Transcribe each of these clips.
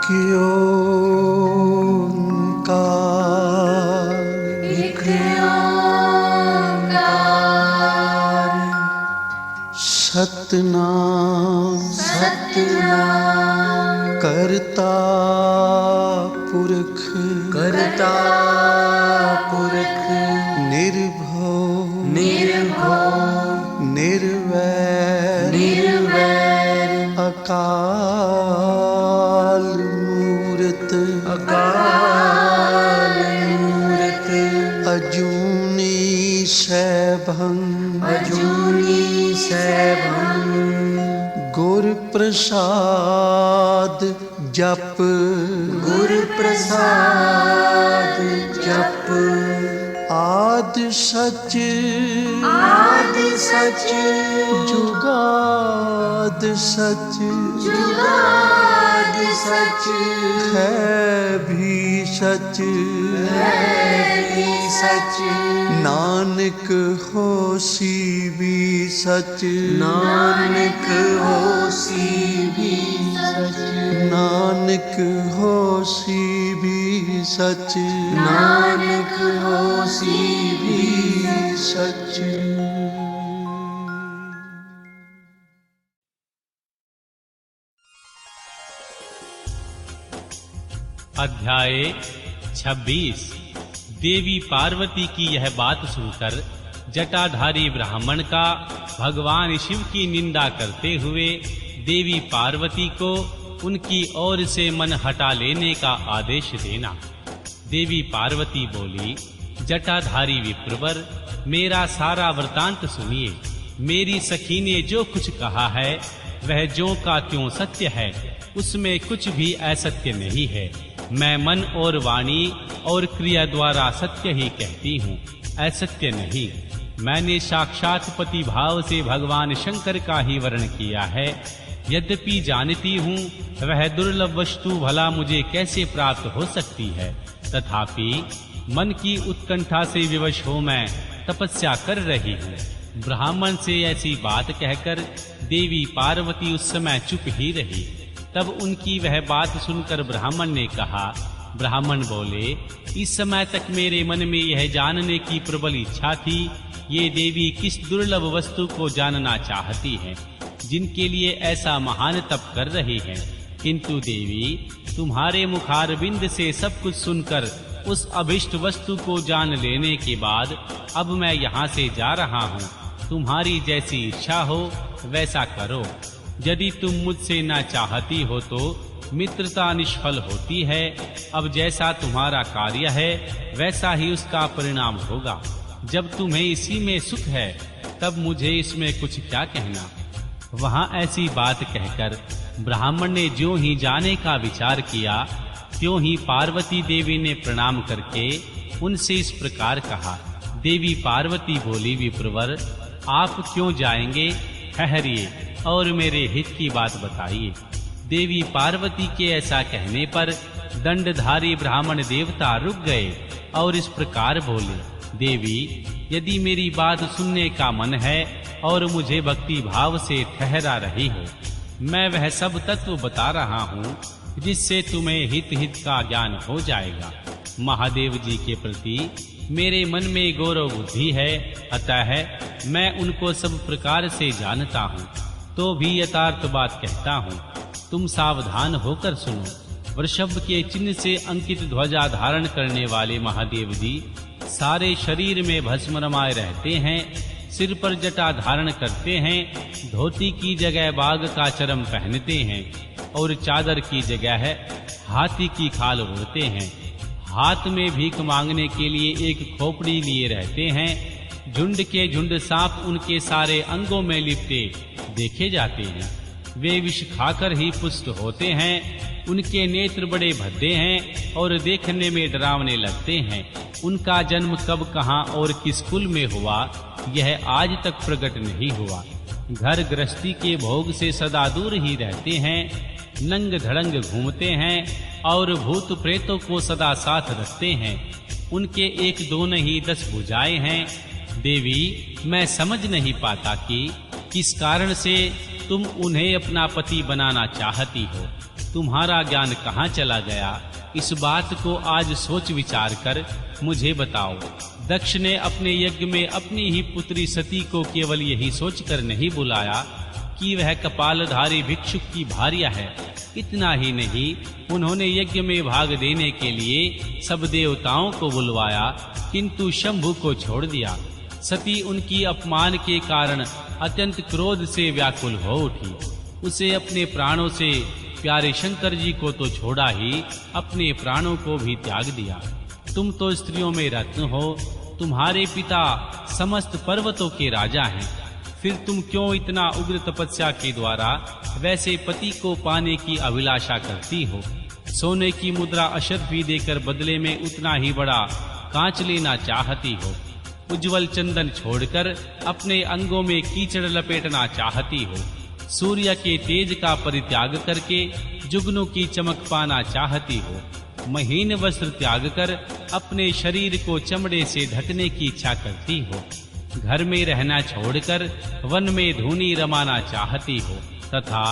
एक ओंकार सतनाम करता पुरख निर्भव निर्वैर अकाल मूरत अजूनी सैभं गुर प्रसाद जप आद सच जुगाद सच है भी सच नानक होसी भी सच नानक होसी भी सच। अध्याय 26। देवी पार्वती की यह बात सुनकर जटाधारी ब्राह्मण का भगवान शिव की निंदा करते हुए देवी पार्वती को उनकी ओर से मन हटा लेने का आदेश देना। देवी पार्वती बोली, जटाधारी विप्रवर, मेरा सारा वृतांत सुनिए। मेरी सखी ने जो कुछ कहा है वह ज्यों का त्यों सत्य है, उसमें कुछ भी असत्य नहीं है। मैं मन और वाणी और क्रिया द्वारा सत्य ही कहती हूँ, असत्य नहीं। मैंने साक्षात पति भाव से भगवान शंकर का ही वर्ण किया है। यद्यपि जानती हूँ वह दुर्लभ वस्तु भला मुझे कैसे प्राप्त हो सकती है, तथापि मन की उत्कंठा से विवश हो मैं तपस्या कर रही हूँ। ब्राह्मण से ऐसी बात कहकर देवी पार्वती उस समय चुप ही रही। तब उनकी वह बात सुनकर ब्राह्मण ने कहा। ब्राह्मण बोले, इस समय तक मेरे मन में यह जानने की प्रबल इच्छा थी, ये देवी किस दुर्लभ वस्तु को जानना चाहती हैं, जिनके लिए ऐसा महान तप कर रही हैं। किंतु देवी, तुम्हारे मुखारविंद से सब कुछ सुनकर उस अभिष्ट वस्तु को जान लेने के बाद अब मैं यहाँ से जा रहा हूँ। तुम्हारी जैसी इच्छा हो वैसा करो। यदि तुम मुझसे न चाहती हो तो मित्रता निष्फल होती है। अब जैसा तुम्हारा कार्य है वैसा ही उसका परिणाम होगा। जब तुम्हें इसी में सुख है तब मुझे इसमें कुछ क्या कहना। वहां ऐसी बात कहकर ब्राह्मण ने ज्यों ही जाने का विचार किया, त्यों ही पार्वती देवी ने प्रणाम करके उनसे इस प्रकार कहा। देवी पार्वती बोली, विप्रवर, आप क्यों जाएंगे? ठहरिए और मेरे हित की बात बताइए। देवी पार्वती के ऐसा कहने पर दंडधारी ब्राह्मण देवता रुक गए और इस प्रकार बोले, देवी, यदि मेरी बात सुनने का मन है और मुझे भक्ति भाव से ठहरा रही हो, मैं वह सब तत्व बता रहा हूँ जिससे तुम्हें हित का ज्ञान हो जाएगा। महादेव जी के प्रति मेरे मन में गौरव बुद्धि है, अतः मैं उनको सब प्रकार से जानता हूँ, तो भी यथार्थ बात कहता हूँ। तुम सावधान होकर सुनो। वृषभ के चिन्ह से अंकित ध्वजा धारण करने वाले महादेव जी सारे शरीर में भस्म रमाए रहते हैं, सिर पर जटा धारण करते हैं, धोती की जगह बाघ का चर्म पहनते हैं और चादर की जगह हाथी की खाल ओढ़ते हैं। हाथ में भीख मांगने के लिए एक खोपड़ी लिए रहते हैं। झुंड के झुंड सांप उनके सारे अंगों में लिपटे देखे जाते हैं। वे विष खाकर ही पुष्ट होते हैं। उनके नेत्र बड़े भद्दे हैं और देखने में डरावने लगते हैं। उनका जन्म कब, कहाँ और किस कुल में हुआ, यह आज तक प्रकट नहीं हुआ। घर गृहस्थी के भोग से सदा दूर ही रहते हैं। नंग धड़ंग घूमते हैं और भूत प्रेतों को सदा साथ रखते हैं। उनके एक दो नहीं 10 भुजाएं हैं। देवी, मैं समझ नहीं पाता कि किस कारण से तुम उन्हें अपना पति बनाना चाहती हो। तुम्हारा ज्ञान कहाँ चला गया? इस बात को आज सोच विचार कर मुझे बताओ। दक्ष ने अपने यज्ञ में अपनी ही पुत्री सती को केवल यही सोचकर नहीं बुलाया कि वह कपालधारी भिक्षुक की भार्या है। इतना ही नहीं, उन्होंने यज्ञ में भाग देने के लिए सब देवताओं को बुलवाया, किंतु शंभु को छोड़ दिया। सती उनकी अपमान के कारण अत्यंत क्रोध से व्याकुल हो उठी। उसे अपने प्राणों से प्यारे शंकर जी को तो छोड़ा ही, अपने प्राणों को भी त्याग दिया। तुम तो स्त्रियों में रत्न हो, तुम्हारे पिता समस्त पर्वतों के राजा हैं, फिर तुम क्यों इतना उग्र तपस्या के द्वारा वैसे पति को पाने की अभिलाषा करती हो? सोने की मुद्रा अशर्फी देकर बदले में उतना ही बड़ा कांच लेना चाहती हो। उज्जवल चंदन छोड़कर अपने अंगों में कीचड़ लपेटना चाहती हो। सूर्य के तेज का परित्याग करके जुगनू की चमक पाना चाहती हो। महीन वस्त्र त्याग कर अपने शरीर को चमड़े से ढकने की इच्छा करती हो। घर में रहना छोड़कर वन में धूनी रमाना चाहती हो। तथा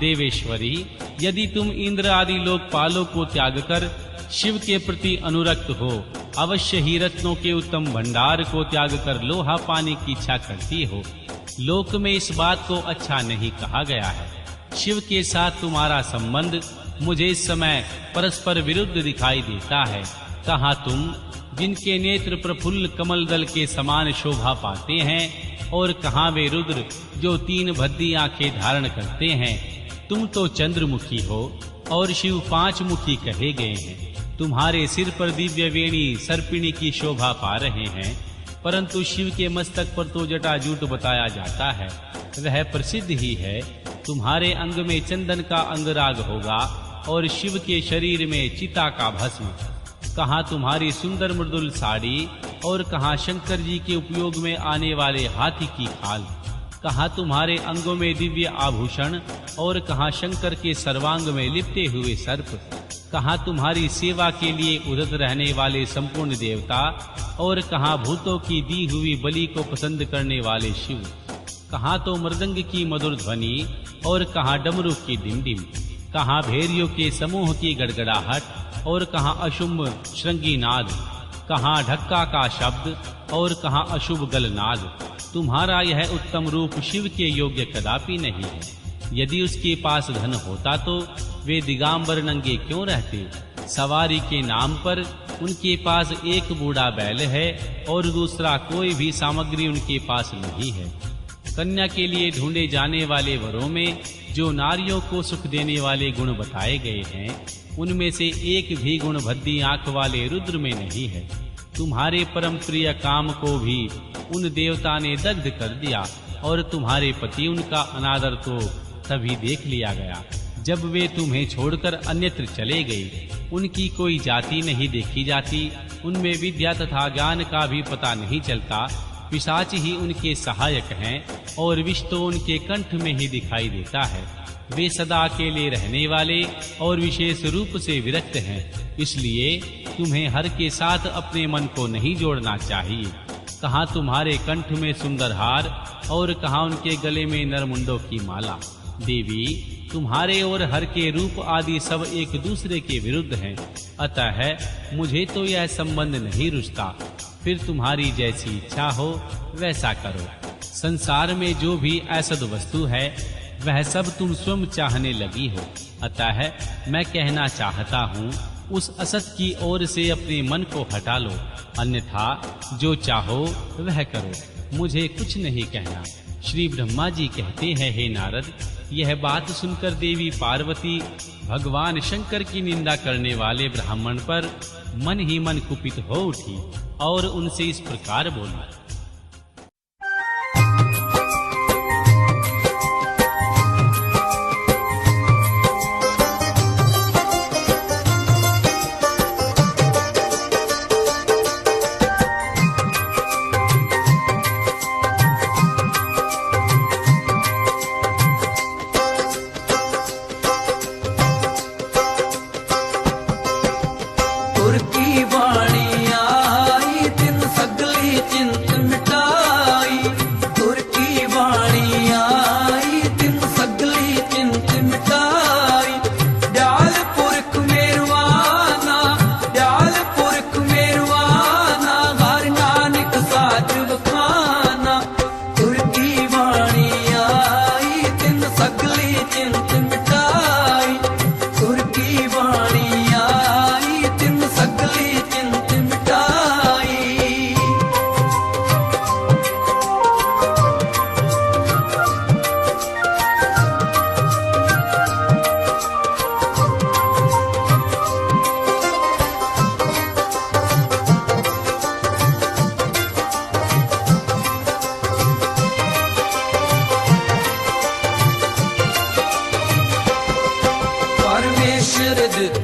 देवेश्वरी, यदि तुम इंद्र आदि लोकपालों को त्याग कर शिव के प्रति अनुरक्त हो, अवश्य ही रत्नों के उत्तम भंडार को त्याग कर लोहा पाने की इच्छा करती हो। लोक में इस बात को अच्छा नहीं कहा गया है। शिव के साथ तुम्हारा संबंध मुझे इस समय परस्पर विरुद्ध दिखाई देता है। कहाँ तुम, जिनके नेत्र प्रफुल्ल कमल दल के समान शोभा पाते हैं, और कहाँ वे रुद्र जो 3 भद्दी आंखें धारण करते हैं। तुम तो चंद्रमुखी हो और शिव 5 मुखी कहे गए हैं। तुम्हारे सिर पर दिव्य वेणी सर्पिणी की शोभा पा रहे हैं, परंतु शिव के मस्तक पर तो जटाजूट बताया जाता है। वह प्रसिद्ध ही है। तुम्हारे अंग में चंदन का अंगराग होगा और शिव के शरीर में चिता का भस्म। कहाँ तुम्हारी सुंदर मृदुल साड़ी और कहाँ शंकर जी के उपयोग में आने वाले हाथी की खाल। कहाँ तुम्हारे अंगों में दिव्य आभूषण और कहाँ शंकर के सर्वांग में लिपटे हुए सर्प। कहाँ तुम्हारी सेवा के लिए उदत रहने वाले संपूर्ण देवता और कहाँ भूतों की दी हुई बलि को पसंद करने वाले शिव। कहाँ तो मृदंग की मधुर ध्वनि और कहाँ डमरू की डिमडिम। कहाँ भेरियों के समूह की गड़गड़ाहट और कहाँ अशुभ श्रृंगी नाद। कहाँ ढक्का का शब्द और कहाँ अशुभ गलनाद। तुम्हारा यह उत्तम रूप शिव के योग्य कदापि नहीं है। यदि उसके पास धन होता तो वे दिगांबर नंगे क्यों रहते? सवारी के नाम पर उनके पास एक बूढ़ा बैल है और दूसरा कोई भी सामग्री उनके पास नहीं है। कन्या के लिए ढूंढे जाने वाले वरों में जो नारियों को सुख देने वाले गुण बताए गए हैं, उनमें से एक भी गुण भद्दी आंख वाले रुद्र में नहीं है। तुम्हारे परम प्रिय काम को भी उन देवता ने दग्ध कर दिया और तुम्हारे पति उनका अनादर तो तभी देख लिया गया जब वे तुम्हें छोड़कर अन्यत्र चले गए। उनकी कोई जाति नहीं देखी जाती, उनमें विद्या तथा ज्ञान का भी पता नहीं चलता। पिशाच ही उनके सहायक हैं और विष तो उनके कंठ में ही दिखाई देता है। वे सदा अकेले रहने वाले और विशेष रूप से विरक्त हैं, इसलिए तुम्हें हर के साथ अपने मन को नहीं जोड़ना चाहिए। कहाँ तुम्हारे कंठ में सुंदर हार और कहाँ उनके गले में नरमुंडों की माला। देवी, तुम्हारे और हर के रूप आदि सब एक दूसरे के विरुद्ध हैं, अतः मुझे तो यह संबंध नहीं रुचता। फिर तुम्हारी जैसी इच्छा हो वैसा करो। संसार में जो भी असद वस्तु है वह सब तुम स्वयं चाहने लगी हो, अतः मैं कहना चाहता हूँ उस असत की ओर से अपने मन को हटा लो, अन्यथा जो चाहो वह करो, मुझे कुछ नहीं कहना। श्री ब्रह्मा जी कहते हैं, हे नारद, यह बात सुनकर देवी पार्वती भगवान शंकर की निंदा करने वाले ब्राह्मण पर मन ही मन कुपित हो उठी और उनसे इस प्रकार बोली। तुर की वाणी आई तिन सगली चिंत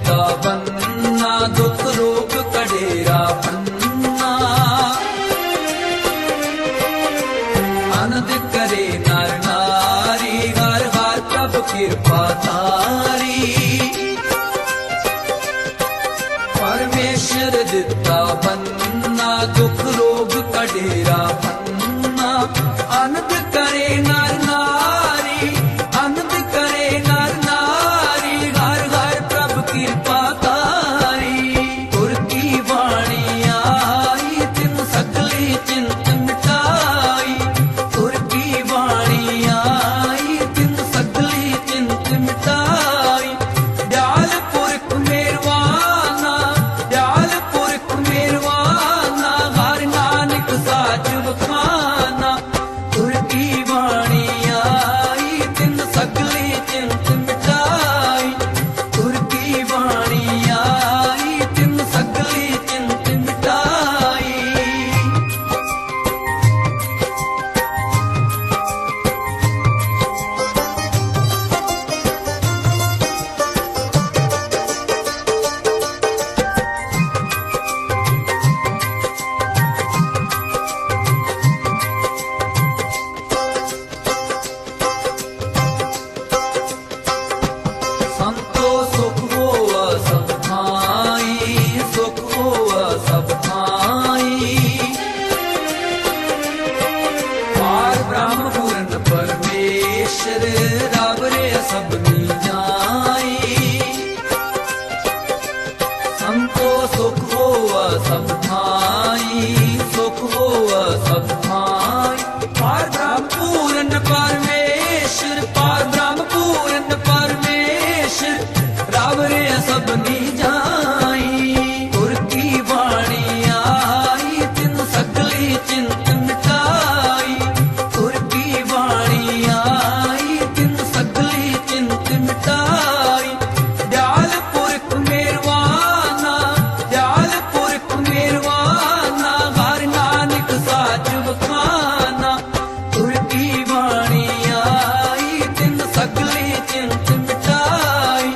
ਦਿੱਤਾ ਬੰਨਾ, ਦੁੱਖ ਰੋਗ ਕਢੇਰਾ ਬੰਨਾ। ਆਨੰਦ ਕਰੇ ਨਰ ਨਾਰੀ, ਹਰ ਹਰ ਪ੍ਰਭ ਕਿਰਪਾ ਧਾਰੀ। ਪਰਮੇਸ਼ਰ ਦਿੱਤਾ ਬੰਨਾ, ਦੁੱਖ ਰੋਗ ਕਢੇਰਾ ਬੰਨਾ। ਆਨੰਦ ਕਰੇ ਨਰ ਨਾਰੀ, ਆਨੰਦ ਕਰੇ ਨਰ ਨਾਰੀ, ਹਰ ਹਰ ਪ੍ਰਭ ਕਿਰਪਾ ਧਾਰੀ। ਗੁਰ ਕੀ ਬਾਣੀ ਆਈ, ਤਿਨ ਸਗਲੀ ਚਿੰਤ ਮਿਟਾਈ। ਗੁਰ ਕੀ ਬਾਣੀ ਆਈ, ਤਿਨ ਸਗਲੀ ਚਿੰਤ ਮਿਟਾਈ। ਦਿਆਲ ਪੁਰਖ ਮਿਹਰਵਾਨਾ, ਦਿਆਲ ਪੁਰਖ ਮਿਹਰਵਾਨਾ, ਹਰ ਨਾਨਕ ਸਾਚ ਵਖਾਨਾ। ਗੁਰ ਕੀ ਬਾਣੀ ਆਈ, ਤਿਨ ਸਗਲੀ ਚਿੰਤ ਮਿਟਾਈ। ਗੁਰ ਕੀ ਬਾਣੀ ਆਈ, ਤਿਨ ਸਗਲੀ ਚਿੰਤ ਮਿਟਾਈ। ਸੰਤੋ ਸੁਖ ਹੋਆ ਸਭ ਥਾਈ, ਸੁਖ ਹੋਆ ਸਭ ਥਾਈ। ਪਾਰ ਬ੍ਰਹਮ ਪੂਰਨ ਪਰਮੇਸ਼ਰ, ਰਬ ਰੇ ਸਭਨੀ ਜਾਈ। ਸੰਤੋ ਸੁਖ ਹੋਆ ਸਭ ਥਾਈ, ਸੁਖ ਹੋਆ ਸਭ ਥਾਈ। ਪਾਰ ਬ੍ਰਹਮ ਪੂਰਨ ਪਰਮੇਸ਼ਰ, ਪਾਰ ਬ੍ਰਹਮ ਪੂਰਨ ਪਰਮੇਸ਼ਰ, ਰਬ ਰੇ ਸਭਨੀ ਜਾਈ। ਗੁਰ ਕੀ ਬਾਣੀ ਆਈ, ਤਿਨ ਸਗਲੀ ਚਿੰਤ ਮਿਟਾਈ। ਗੁਰ ਕੀ ਬਾਣੀ ਆਈ, ਤਿਨ ਸਗਲੀ ਚਿੰਤ ਮਿਟਾਈ। ਦਿਆਲ ਪੁਰਖ ਮਿਹਰਵਾਨਾ, ਦਿਆਲ ਪੁਰਖ ਮਿਹਰਵਾਨਾ, ਹਰ ਨਾਨਕ ਸਾਚ ਵਖਾਨਾ। ਗੁਰ ਕੀ ਬਾਣੀ ਆਈ, ਤਿਨ ਸਗਲੀ ਚਿੰਤ ਮਿਟਾਈ।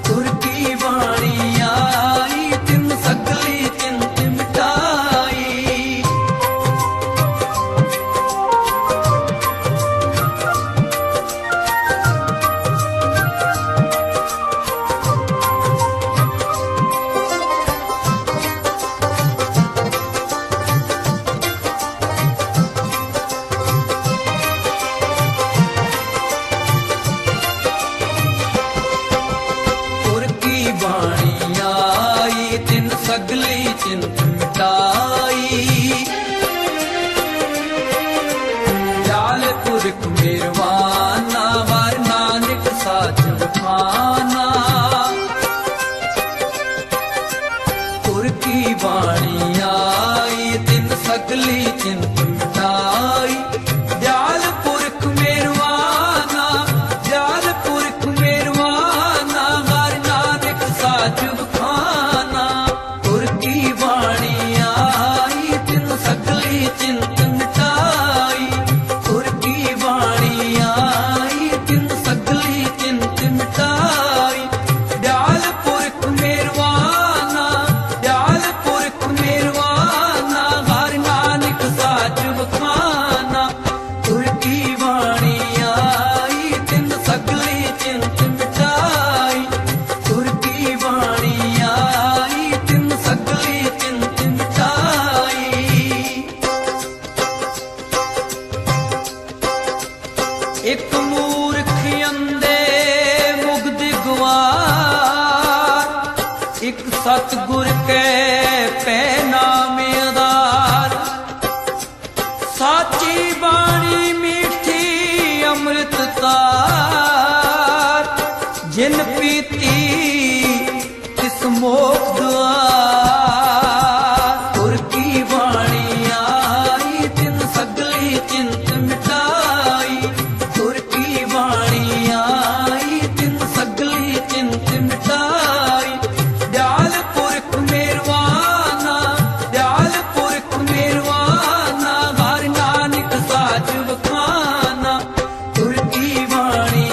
ਗੁਰ ਕੀ ਬਾਣੀ ਆਈ, ਤਿਨ ਸਗਲੀ ਚਿੰਤ ਮਿਟਾਈ। ਗੁਰ ਕੀ ਬਾਣੀ ਆਈ, ਤਿਨ ਸਗਲੀ ਚਿੰਤ ਮਿਟਾਈ। ਦਿਆਲ ਪੁਰਖ ਮਿਹਰਵਾਨਾ, ਹਰ ਨਾਨਕ ਸਾਚ ਵਖਾਨਾ। ਗੁਰ ਕੀ ਬਾਣੀ ਆਈ, ਤਿਨ ਸਗਲੀ ਚਿੰਤ ਮਿਟਾਈ। ਦਿਆਲ ਪੁਰਖ ਮਿਹਰਵਾਨਾ, ਦਿਆਲ ਪੁਰਖ ਮਿਹਰਵਾਨਾ, ਹਰ ਨਾਨਕ ਸਾਚ ਵਖਾਨਾ। ਗੁਰ ਕੀ ਬਾਣੀ ਆਈ, ਤਿਨ ਸਗਲੀ ਚਿੰਤ ਮਿਟਾਈ। ਗੁਰ ਕੀ ਬਾਣੀ ਆਈ, ਤਿਨ ਸਗਲੀ ਚਿੰਤ ਮਿਟਾਈ। ਦਿਆਲ ਪੁਰਖ ਮਿਹਰਵਾਨਾ, ਦਿਆਲ ਪੁਰਖ ਮਿਹਰਵਾਨਾ, ਹਰ ਨਾਨਕ ਸਾਚ ਵਖਾਨਾ। ਗੁਰ ਕੀ ਬਾਣੀ ਆਈ, ਤਿਨ ਸਗਲੀ ਚਿੰਤ ਮਿਟਾਈ। ਗੁਰ ਕੀ ਬਾਣੀ ਆਈ, ਤਿਨ ਸਗਲੀ ਚਿੰਤ ਮਿਟਾਈ। ਇਕ ਮੂਰਖ ਅੰਦੇ ਮੁਗਧ ਗਵਾਰ, ਇਕ ਸਤਿਗੁਰ ਕੈ ਪੈ ਨਾਮ ਆਧਾਰ। ਸਾਚੀ ਬਾਣੀ ਮੀਠੀ ਅੰਮ੍ਰਿਤ ਤਾਰ, ਜਿਨ ਪੀਤੀ ਤਿਸ ਮੋਖ ਦੁਆਰ। ਗੁਰ ਕੀ ਬਾਣੀ ਆਈ, ਤਿਨ ਸਗਲੀ ਚਿੰਤ ਮਿਟਾਈ। ਗੁਰ ਕੀ ਬਾਣੀ ਆਈ, ਤਿਨ ਸਗਲੀ ਚਿੰਤ ਮਿਟਾਈ। ਦਿਆਲ ਪੁਰਖ ਮਿਹਰਵਾਨਾ, ਦਿਆਲ ਪੁਰਖ ਮਿਹਰਵਾਨਾ, ਹਰ ਨਾਨਕ ਸਾਚ ਵਖਾਨਾ। ਗੁਰ ਕੀ ਬਾਣੀ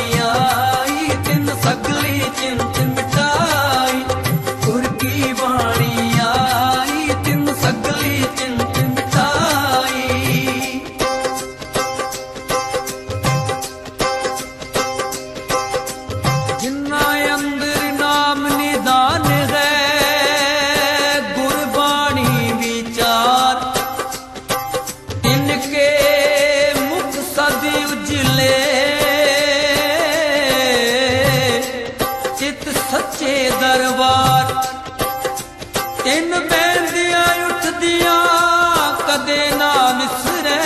कदे ना विसरे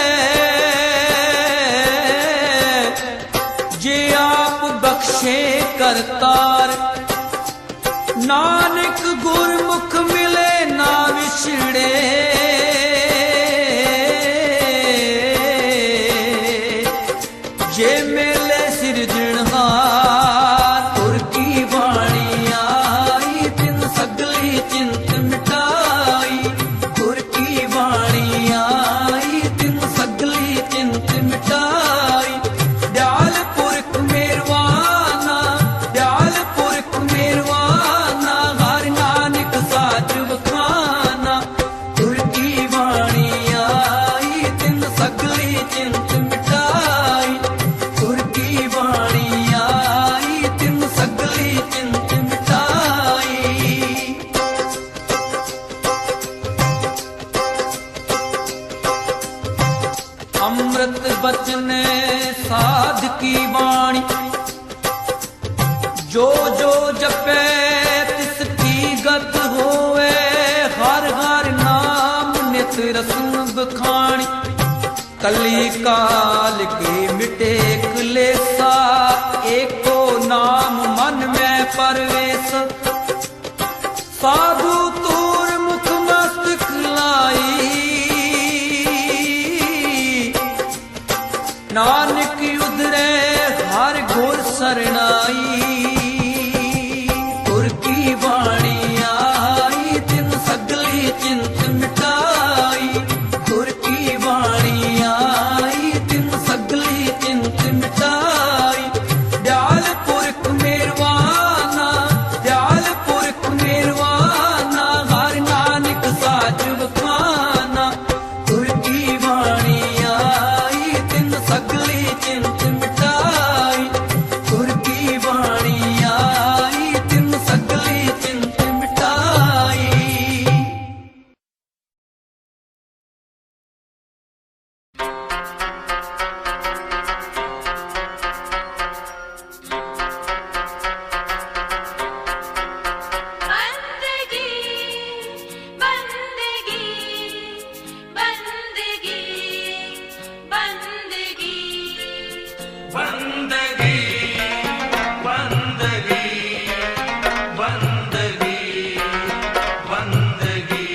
जे आप बख्शे करतार नानक गुरमुख मिले ना विछड़े जे मेले सिरजनहार तुर की वाणी आई तिन सगली चिंत मिटाई तुर की वाणी आई तिन सगली चिंत मिटाई दयाल पुरख मेरवाना दयाल पुरख मेरवाना हर नानक साज बखाना तुर की वाणी आई तिन सगली चिंत मिटाई तुर की वाणी आई तिन सगली चिंत मिटाई अमृत बचन साध की वाणी जो जो जपे तिसकी गत होवे हर हर नाम नित रसम बखानी कली काल के मिटे क्लेसा एको नाम मन में परवेश साधु तूर मुख मस्तक लाई नानक उधरे हर गुर सरनाई तुर की वाणी आई तिन सगली चिंत मिटाई तुर की वाणी आई तिन सगली चिंत मिटाई दयाल पुरख मेरवाना दयाल पुरख मेरवाना हर नानक साज बखाना तुर की वाणी आई तिन सगली चिंत मिटाई तुर की वाणी आई तिन सगली चिंत मिटाई बंदगी बंदगी बंदगी बंदगी बंदगी बंदगी बंदगी बंदगी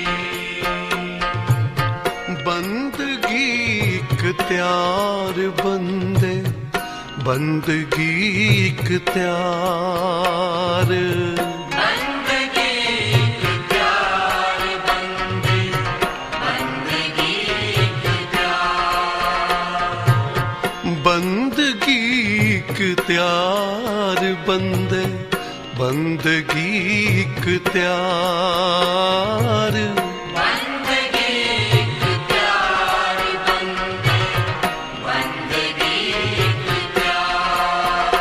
बंदगी इख्तियार बंदे बंदगी इख्तियार बंदगी इख्तियार बंदे बंदगी बंदगी इख्तियार बंदे बंदगी इख्तियार बंदगी इख्तियार बंदे बंदगी इख्तियार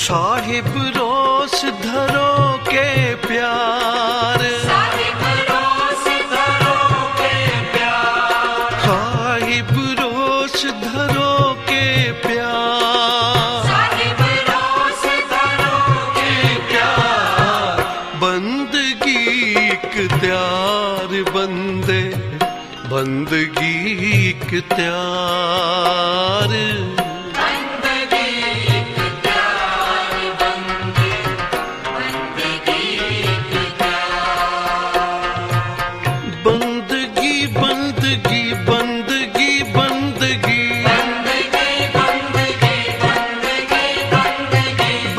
साहिब रोस धरो के प्यार साहिब रोस धरो के प्यार साहिब रोस धरो के प्यार साहिब रोस धरो के प्यार बंदगी इख्तियार बंदे बंदगी इख्तियार बंदगी इख्तियार बंदे बंदगी इख्तियार बंदगी बंदगी बंदगी बंदगी बंदगी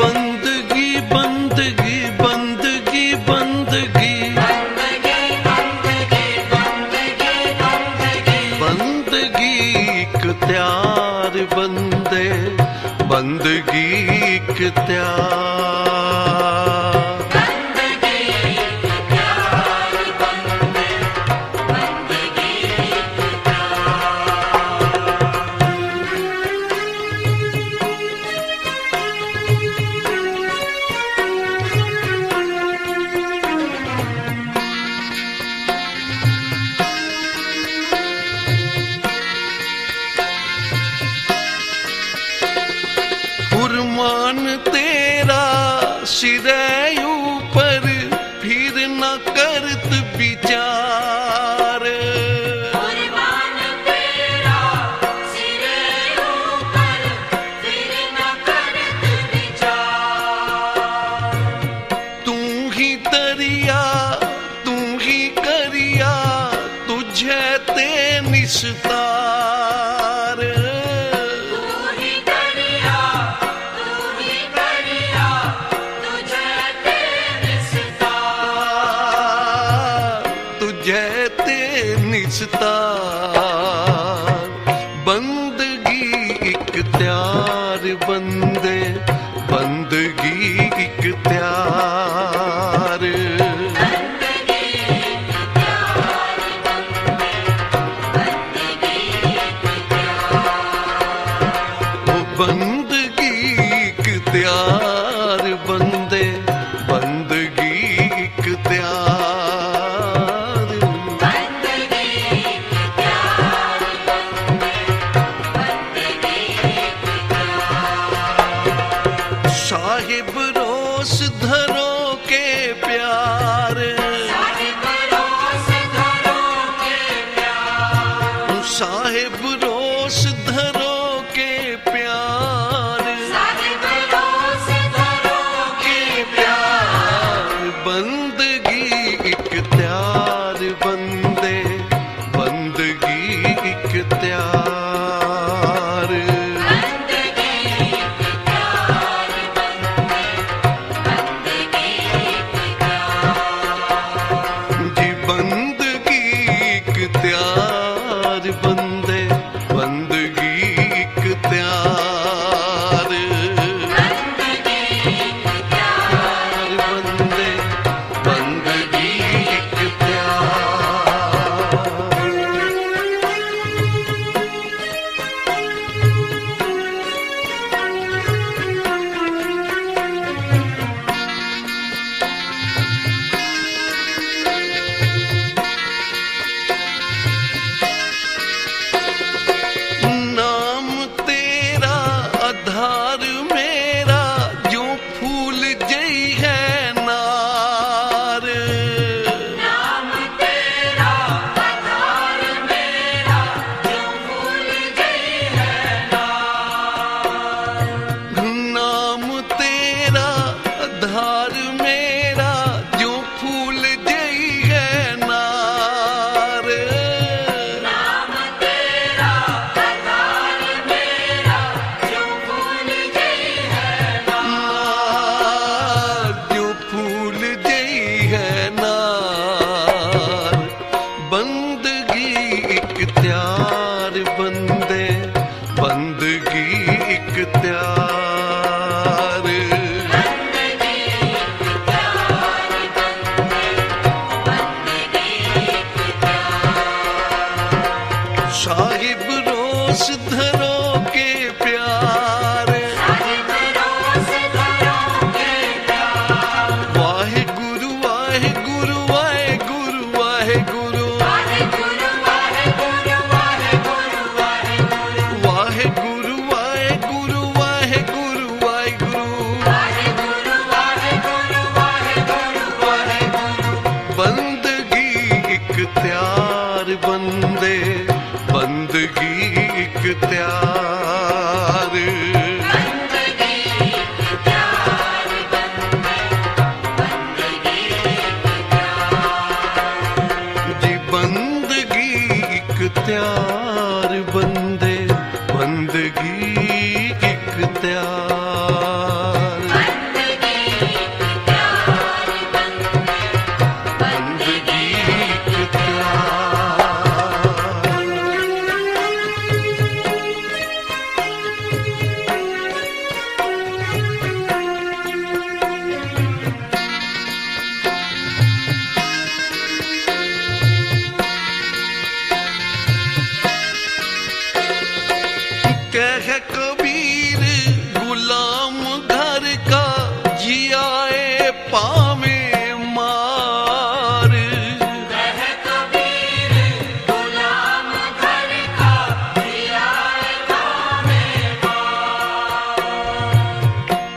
बंदगी बंदगी बंदगी बंदगी बंदगी बंदगी बंदगी इख्तियार बंदे बंदगी इख्तियार फुरमान तेरा सिरे ऊपर फिर न करत विचार विस्तार, बंदगी इख्तियार बंदे, बंदगी इख्तियार। बंदगी इख्तियार बंदे, बंदगी इख्तियार। साहिब रोस धरो के प्यार, साहिब रोस धरो के प्यार, साहिब रोस धरो के प्यार, साहिब रोस धरो के प्यार। बंदगी इख्तियार बंदे, बंदगी इख्तियार। जी बंदगी इख्तियार बंदे, बंदगी इख्तियार। बंदे, बंदगी नाम तेरा आधार मेरा, जो फूल जई है नार। नाम तेरा आधार मेरा, जो फूल जई है नार। नाम तेरा आधार मेरा, जो फूल जई है नार। नाम तेरा आधार मेरा, जो फूल जई है नार। जो फूल जई है नार। बंदगी इख्तियार बंदे, बंदगी इख्तियार। साहिब रोस धरो के प्यार, साहिब रोस धरो के प्यार। वाहे गुरु वाहे गुरु वाहे गुरु वाहे गुरु, वाहे गुरु वाहे गुरु वाहे गुरु वाहे गुरु, वाहे गुरु वाहे गुरु वाहे गुरु वाहे गुरु, वाहे गुरु वाहे गुरु वाहे गुरु वाहे गुरु। बंदगी इख्तियार बंदे, बंदगी इख्तियार। जी बंदगी इख्तियार बंदे, बंदगी इख्तियार। बंदगी कह कबीर गुलाम घर का, जियाए पावे मार। कह कबीर गुलाम घर का, जियाए पावे मार।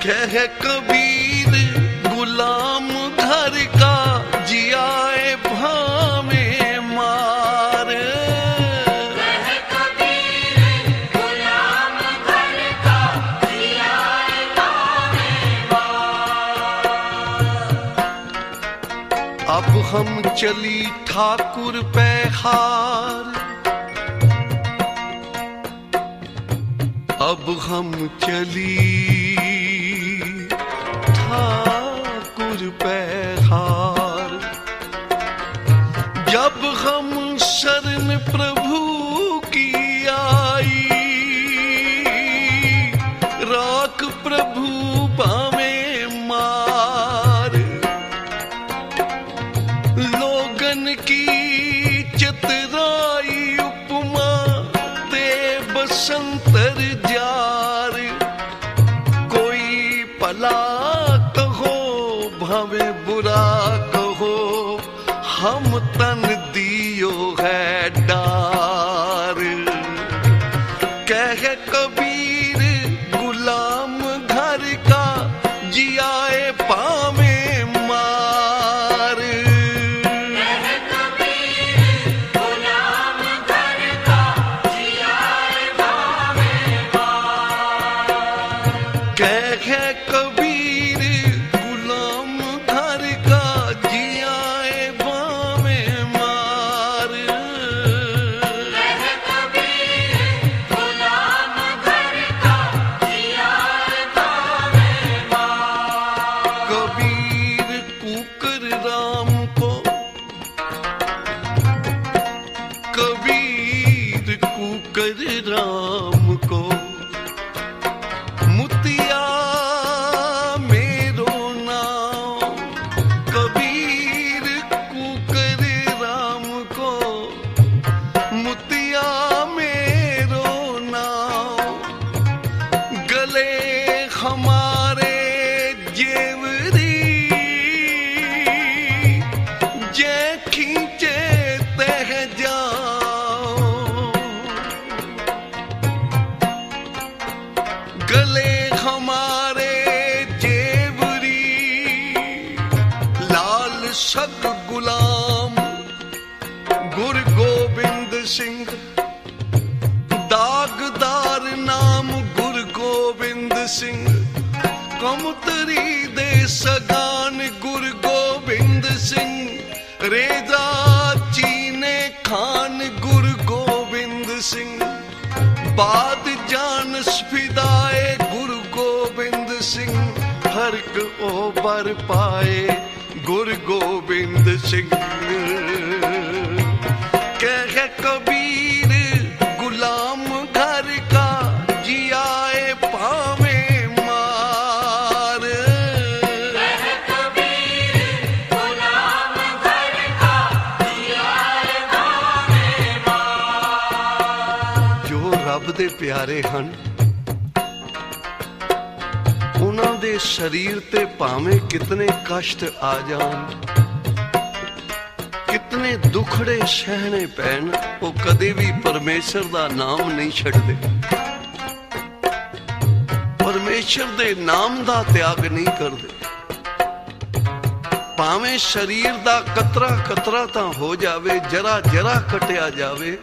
कह कबीर गुलाम घर का, जियाए भावे मार। अब हम चली ठाकुर पे हार, अब हम चली ठाकुर पे हार। जब हम शरण प्रभु की आई, राख प्रभु भावे मार। लोगन की चतुराई उपमा ते बसंतर जार। कोई भला कहो भावे बुरा कहो, हम तन दियो है डार। कह कबीर गुलाम घर का, जियाए पावे मार। कह कबीर गुलाम घर का, जियाए पावे मार। कह कबीर गुलाम घर का, जियाए पावे मार। कह कबीर गुलाम घर का, जियाए पावे मार। कबीर कुकर राम को, कबीर कुकर राम को, मुतिया मेरो नाम। कबीर कुकर राम को, मुतिया मेरो नाम। गले हमारे जेवरी, जे खींचे तह जाओ। गले हमारे जेवरी, लाल सग गुलाम गुरु गोबिंद सिंह। दागदार नाम गुरु गोबिंद सिंह। कमतरी दे सगान गुरु गोबिंद सिंह। रेजा चीने खान गुरु गोबिंद सिंह। बाद जान फिदाए गुरु गोबिंद सिंह। फर्क ओ बर पाए गुरु गोबिंद सिंह। कह कबीर गुलाम घर का, जियाए पावे मार। कह कबीर गुलाम घर का, जियाए पावे मार। ਜੋ ਰੱਬ ਦੇ ਪਿਆਰੇ ਹਨ, ਉਹਨਾਂ ਦੇ ਸਰੀਰ ਤੇ ਭਾਵੇਂ ਕਿਤਨੇ ਕਸ਼ਟ ਆ ਜਾਣ, ਕਿਤਨੇ ਦੁਖੜੇ ਸਹਿਣੇ ਪੈਣ, ਉਹ ਕਦੇ ਵੀ ਪਰਮੇਸ਼ਰ ਦਾ ਨਾਮ ਨਹੀਂ ਛੱਡਦੇ। ਪਰਮੇਸ਼ਰ ਦੇ ਨਾਮ ਦਾ ਤਿਆਗ ਨਹੀਂ ਕਰਦੇ। ਭਾਵੇਂ ਸਰੀਰ ਦਾ ਕਤਰਾ ਕਤਰਾ ਤਾਂ ਹੋ ਜਾਵੇ, ਜਰਾ ਜਰਾ ਕਟਿਆ ਜਾਵੇ,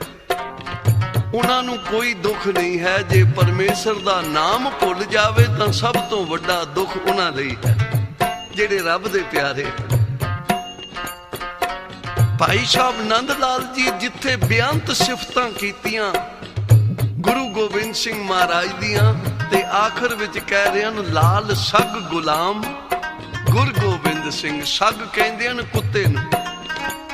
ਉਹਨਾਂ ਨੂੰ ਕੋਈ ਦੁੱਖ ਨਹੀਂ ਹੈ। ਜੇ ਪਰਮੇਸ਼ਰ ਦਾ ਨਾਮ ਭੁੱਲ ਜਾਵੇ ਤਾਂ ਸਭ ਤੋਂ ਵੱਡਾ ਦੁੱਖ ਉਹਨਾਂ ਲਈ ਹੈ, ਜਿਹੜੇ ਰੱਬ ਦੇ ਪਿਆਰੇ ਹਨ। ਭਾਈ ਸਾਹਿਬ ਨੰਦ ਲਾਲ ਜੀ ਜਿੱਥੇ ਬੇਅੰਤ ਸਿਫਤਾਂ ਕੀਤੀਆਂ ਗੁਰੂ ਗੋਬਿੰਦ ਸਿੰਘ ਮਹਾਰਾਜ ਦੀਆਂ, ਤੇ ਆਖਰ ਵਿੱਚ ਕਹਿ ਰਹੇ ਹਨ ਲਾਲ ਸੱਗ ਗੁਲਾਮ ਗੁਰੂ ਗੋਬਿੰਦ ਸਿੰਘ। ਸੱਗ ਕਹਿੰਦੇ ਹਨ ਕੁੱਤੇ ਨੂੰ,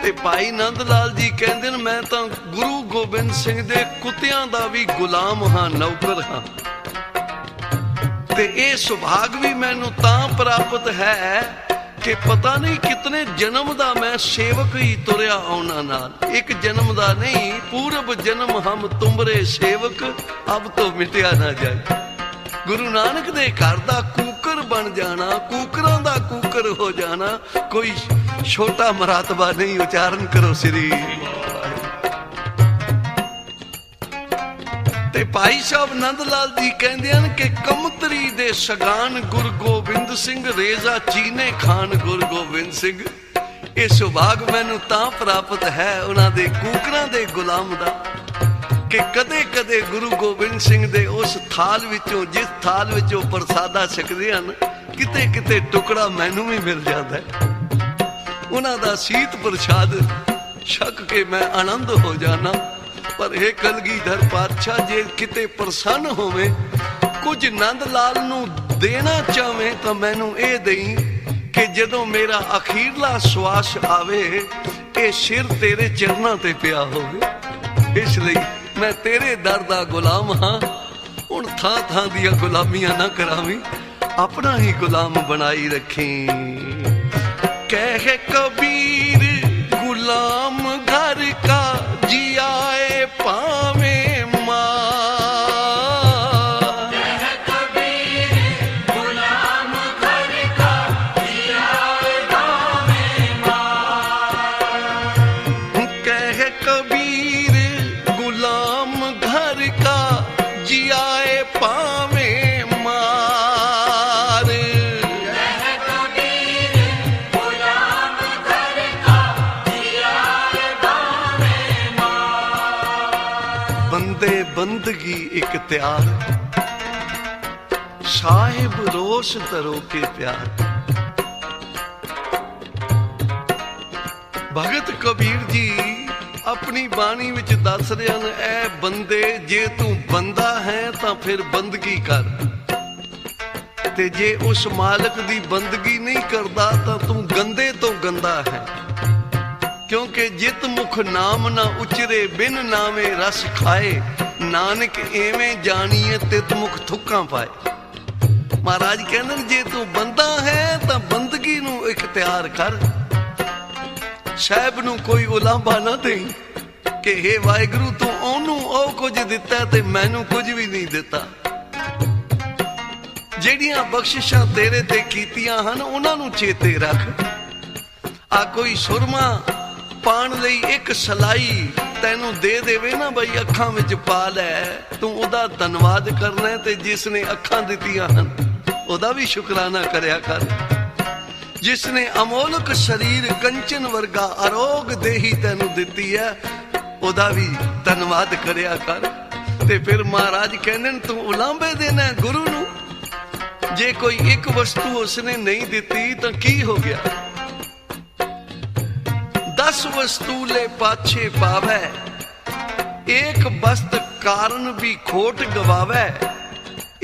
ਤੇ ਭਾਈ ਨੰਦ ਲਾਲ ਜੀ ਕਹਿੰਦੇ ਨੇ ਮੈਂ ਤਾਂ ਗੁਰੂ ਗੋਬਿੰਦ ਸਿੰਘ ਦੇ ਕੁੱਤਿਆਂ ਦਾ ਵੀ ਗੁਲਾਮ ਹਾਂ, ਨੌਕਰ ਹਾਂ। ਤੇ ਇਹ ਸੁਭਾਗ ਵੀ ਮੈਨੂੰ ਤਾਂ ਪ੍ਰਾਪਤ ਹੈ ਕਿ ਪਤਾ ਨਹੀਂ ਕਿਤਨੇ ਜਨਮ ਦਾ ਮੈਂ ਸੇਵਕ ਹੀ ਤੁਰਿਆ ਉਹਨਾਂ ਨਾਲ। ਇੱਕ ਜਨਮ ਦਾ ਨਹੀਂ, ਪੂਰਬ ਜਨਮ ਹਮ ਤੁਮਰੇ ਸੇਵਕ, ਅਬ ਤੋਂ ਮਿਟਿਆ ਨਾ ਜਾਏ। ਗੁਰੂ ਨਾਨਕ ਦੇ ਘਰ ਦਾ ਕੂਕਰ ਬਣ ਜਾਣਾ, ਕੂਕਰਾਂ ਦਾ ਕੂਕਰ ਹੋ ਜਾਣਾ ਕੋਈ ਛੋਟਾ ਮਰਾਤਬਾ ਨਹੀਂ। ਉਚਾਰਨ ਕਰੋ ਸ੍ਰੀ। ਤੇ ਭਾਈ ਸਾਹਿਬ ਨੰਦ ਲਾਲ ਜੀ ਕਹਿੰਦੇ ਹਨ ਕਿ ਕਮਤਰੀ ਦੇ ਸਗਾਨ ਗੁਰੂ ਗੋਬਿੰਦ ਸਿੰਘ, ਰੇਜ਼ਾ ਚੀਨੇ ਖਾਨ ਗੁਰੂ ਗੋਬਿੰਦ ਸਿੰਘ। ਇਹ ਸੁਭਾਗ ਮੈਨੂੰ ਤਾਂ ਪ੍ਰਾਪਤ ਹੈ ਉਹਨਾਂ ਦੇ ਕੂਕਰਾਂ ਦੇ ਗੁਲਾਮ ਦਾ, ਕਿ ਕਦੇ ਕਦੇ ਗੁਰੂ ਗੋਬਿੰਦ ਸਿੰਘ ਦੇ ਉਸ ਥਾਲ ਵਿੱਚੋਂ, ਜਿਸ ਥਾਲ ਵਿੱਚੋਂ ਪ੍ਰਸਾਦਾ ਛਕਦੇ ਹਨ, ਕਿਤੇ ਕਿਤੇ ਟੁਕੜਾ ਮੈਨੂੰ ਵੀ ਮਿਲ ਜਾਂਦਾ ਹੈ। ਉਹਨਾਂ ਦਾ ਸੀਤ ਪ੍ਰਸ਼ਾਦ ਛਕ ਕੇ ਮੈਂ ਆਨੰਦ ਹੋ ਜਾਣਾ। ਪਰ ਇਹ ਕਲਗੀਧਰ ਪਾਤਸ਼ਾਹ ਜੇ ਕਿਤੇ ਪ੍ਰਸੰਨ ਹੋਵੇ, ਕੁਝ ਨੰਦ ਲਾਲ ਨੂੰ ਦੇਣਾ ਚਾਹਵੇਂ ਤਾਂ ਮੈਨੂੰ ਇਹ ਦੇਈ ਕਿ ਜਦੋਂ ਮੇਰਾ ਅਖੀਰਲਾ ਸਵਾਸ ਆਵੇ, ਇਹ ਸਿਰ ਤੇਰੇ ਚਰਨਾਂ ਤੇ ਪਿਆ ਹੋਵੇ। ਇਸ ਲਈ ਮੈਂ ਤੇਰੇ ਦਰ ਦਾ ਗੁਲਾਮ ਹਾਂ। ਹੁਣ ਥਾਂ ਥਾਂ ਦੀਆਂ ਗੁਲਾਮੀਆਂ ਨਾ ਕਰਾਵੀਂ, ਆਪਣਾ ਹੀ ਗੁਲਾਮ ਬਣਾਈ ਰੱਖੀ। ਕਹਿ ਕਬੀਰ गुलाम घर का जियाए पावे माँ। कह कबीर गुलाम घर का जियाए पावे माँ। कह कबीर गुलाम घर का जियाए पावे मार। कह कबीर गुलाम घर का जियाए पावे माँ। बंदे बंदगी इख्तियार, साहिब रोश दरो के प्यार। भगत कबीर जी अपनी बाणी विच दस रहे हैं, ऐ बंदे जे तू बंदा है तां फिर बंदगी कर, ते जे उस मालक दी बंदगी नहीं करदा तां तू गंदे तो गंदा है। क्योंकि जित मुख नाम ना उचरे बिन नामे रस खाए, नानक एवें जानिए तित मुख थुक्कां पाए। महाराज कहंदे जे तू बंदा है तां बंदगी नूं इख्तियार कर, साहब नूं कोई उलांभा ना देई कि हे वाहिगुरू तू ओनू ओ कुछ दिता ते मैनू कुछ भी नहीं दिता। ਜਿਹੜੀਆਂ ਬਖਸ਼ਿਸ਼ਾਂ ਤੇਰੇ ਤੇ ਕੀਤੀਆਂ ਹਨ ਉਹਨਾਂ ਨੂੰ ਚੇਤੇ ਰੱਖ। ਆ ਕੋਈ ਸੁਰਮਾ ਪਾਣ ਲਈ ਇੱਕ ਸਲਾਈ ਤੈਨੂੰ ਦੇ ਦੇਵੇ ਨਾ ਬਈ ਅੱਖਾਂ ਵਿੱਚ ਪਾ ਲੈ, ਤੂੰ ਉਹਦਾ ਧੰਨਵਾਦ ਕਰਨਾ ਤੇ ਜਿਸ ਨੇ ਅੱਖਾਂ ਦਿੱਤੀਆਂ ਹਨ ਉਹਦਾ ਵੀ ਸ਼ੁਕਰਾਨਾ ਕਰਿਆ ਕਰ। ਜਿਸ ਨੇ ਅਮੋਲਕ ਸਰੀਰ ਕੰਚਨ ਵਰਗਾ ਅਰੋਗ ਦੇਹੀ ਤੈਨੂੰ ਦਿੱਤੀ ਹੈ ਉਹਦਾ ਵੀ ਧੰਨਵਾਦ ਕਰਿਆ ਕਰ। ਤੇ ਫਿਰ ਮਹਾਰਾਜ ਕਹਿੰਦੇ ਨੇ ਤੂੰ ਉਲਾਂਭੇ ਦੇਣਾ ਗੁਰੂ ਨੂੰ। ਜੇ ਕੋਈ ਇੱਕ ਵਸਤੂ ਉਸਨੇ ਨਹੀਂ ਦਿੱਤੀ ਤਾਂ ਕੀ ਹੋ ਗਿਆ? 10 वस्तूले पाछे पावे, एक वस्त कारण भी खोट गवावे।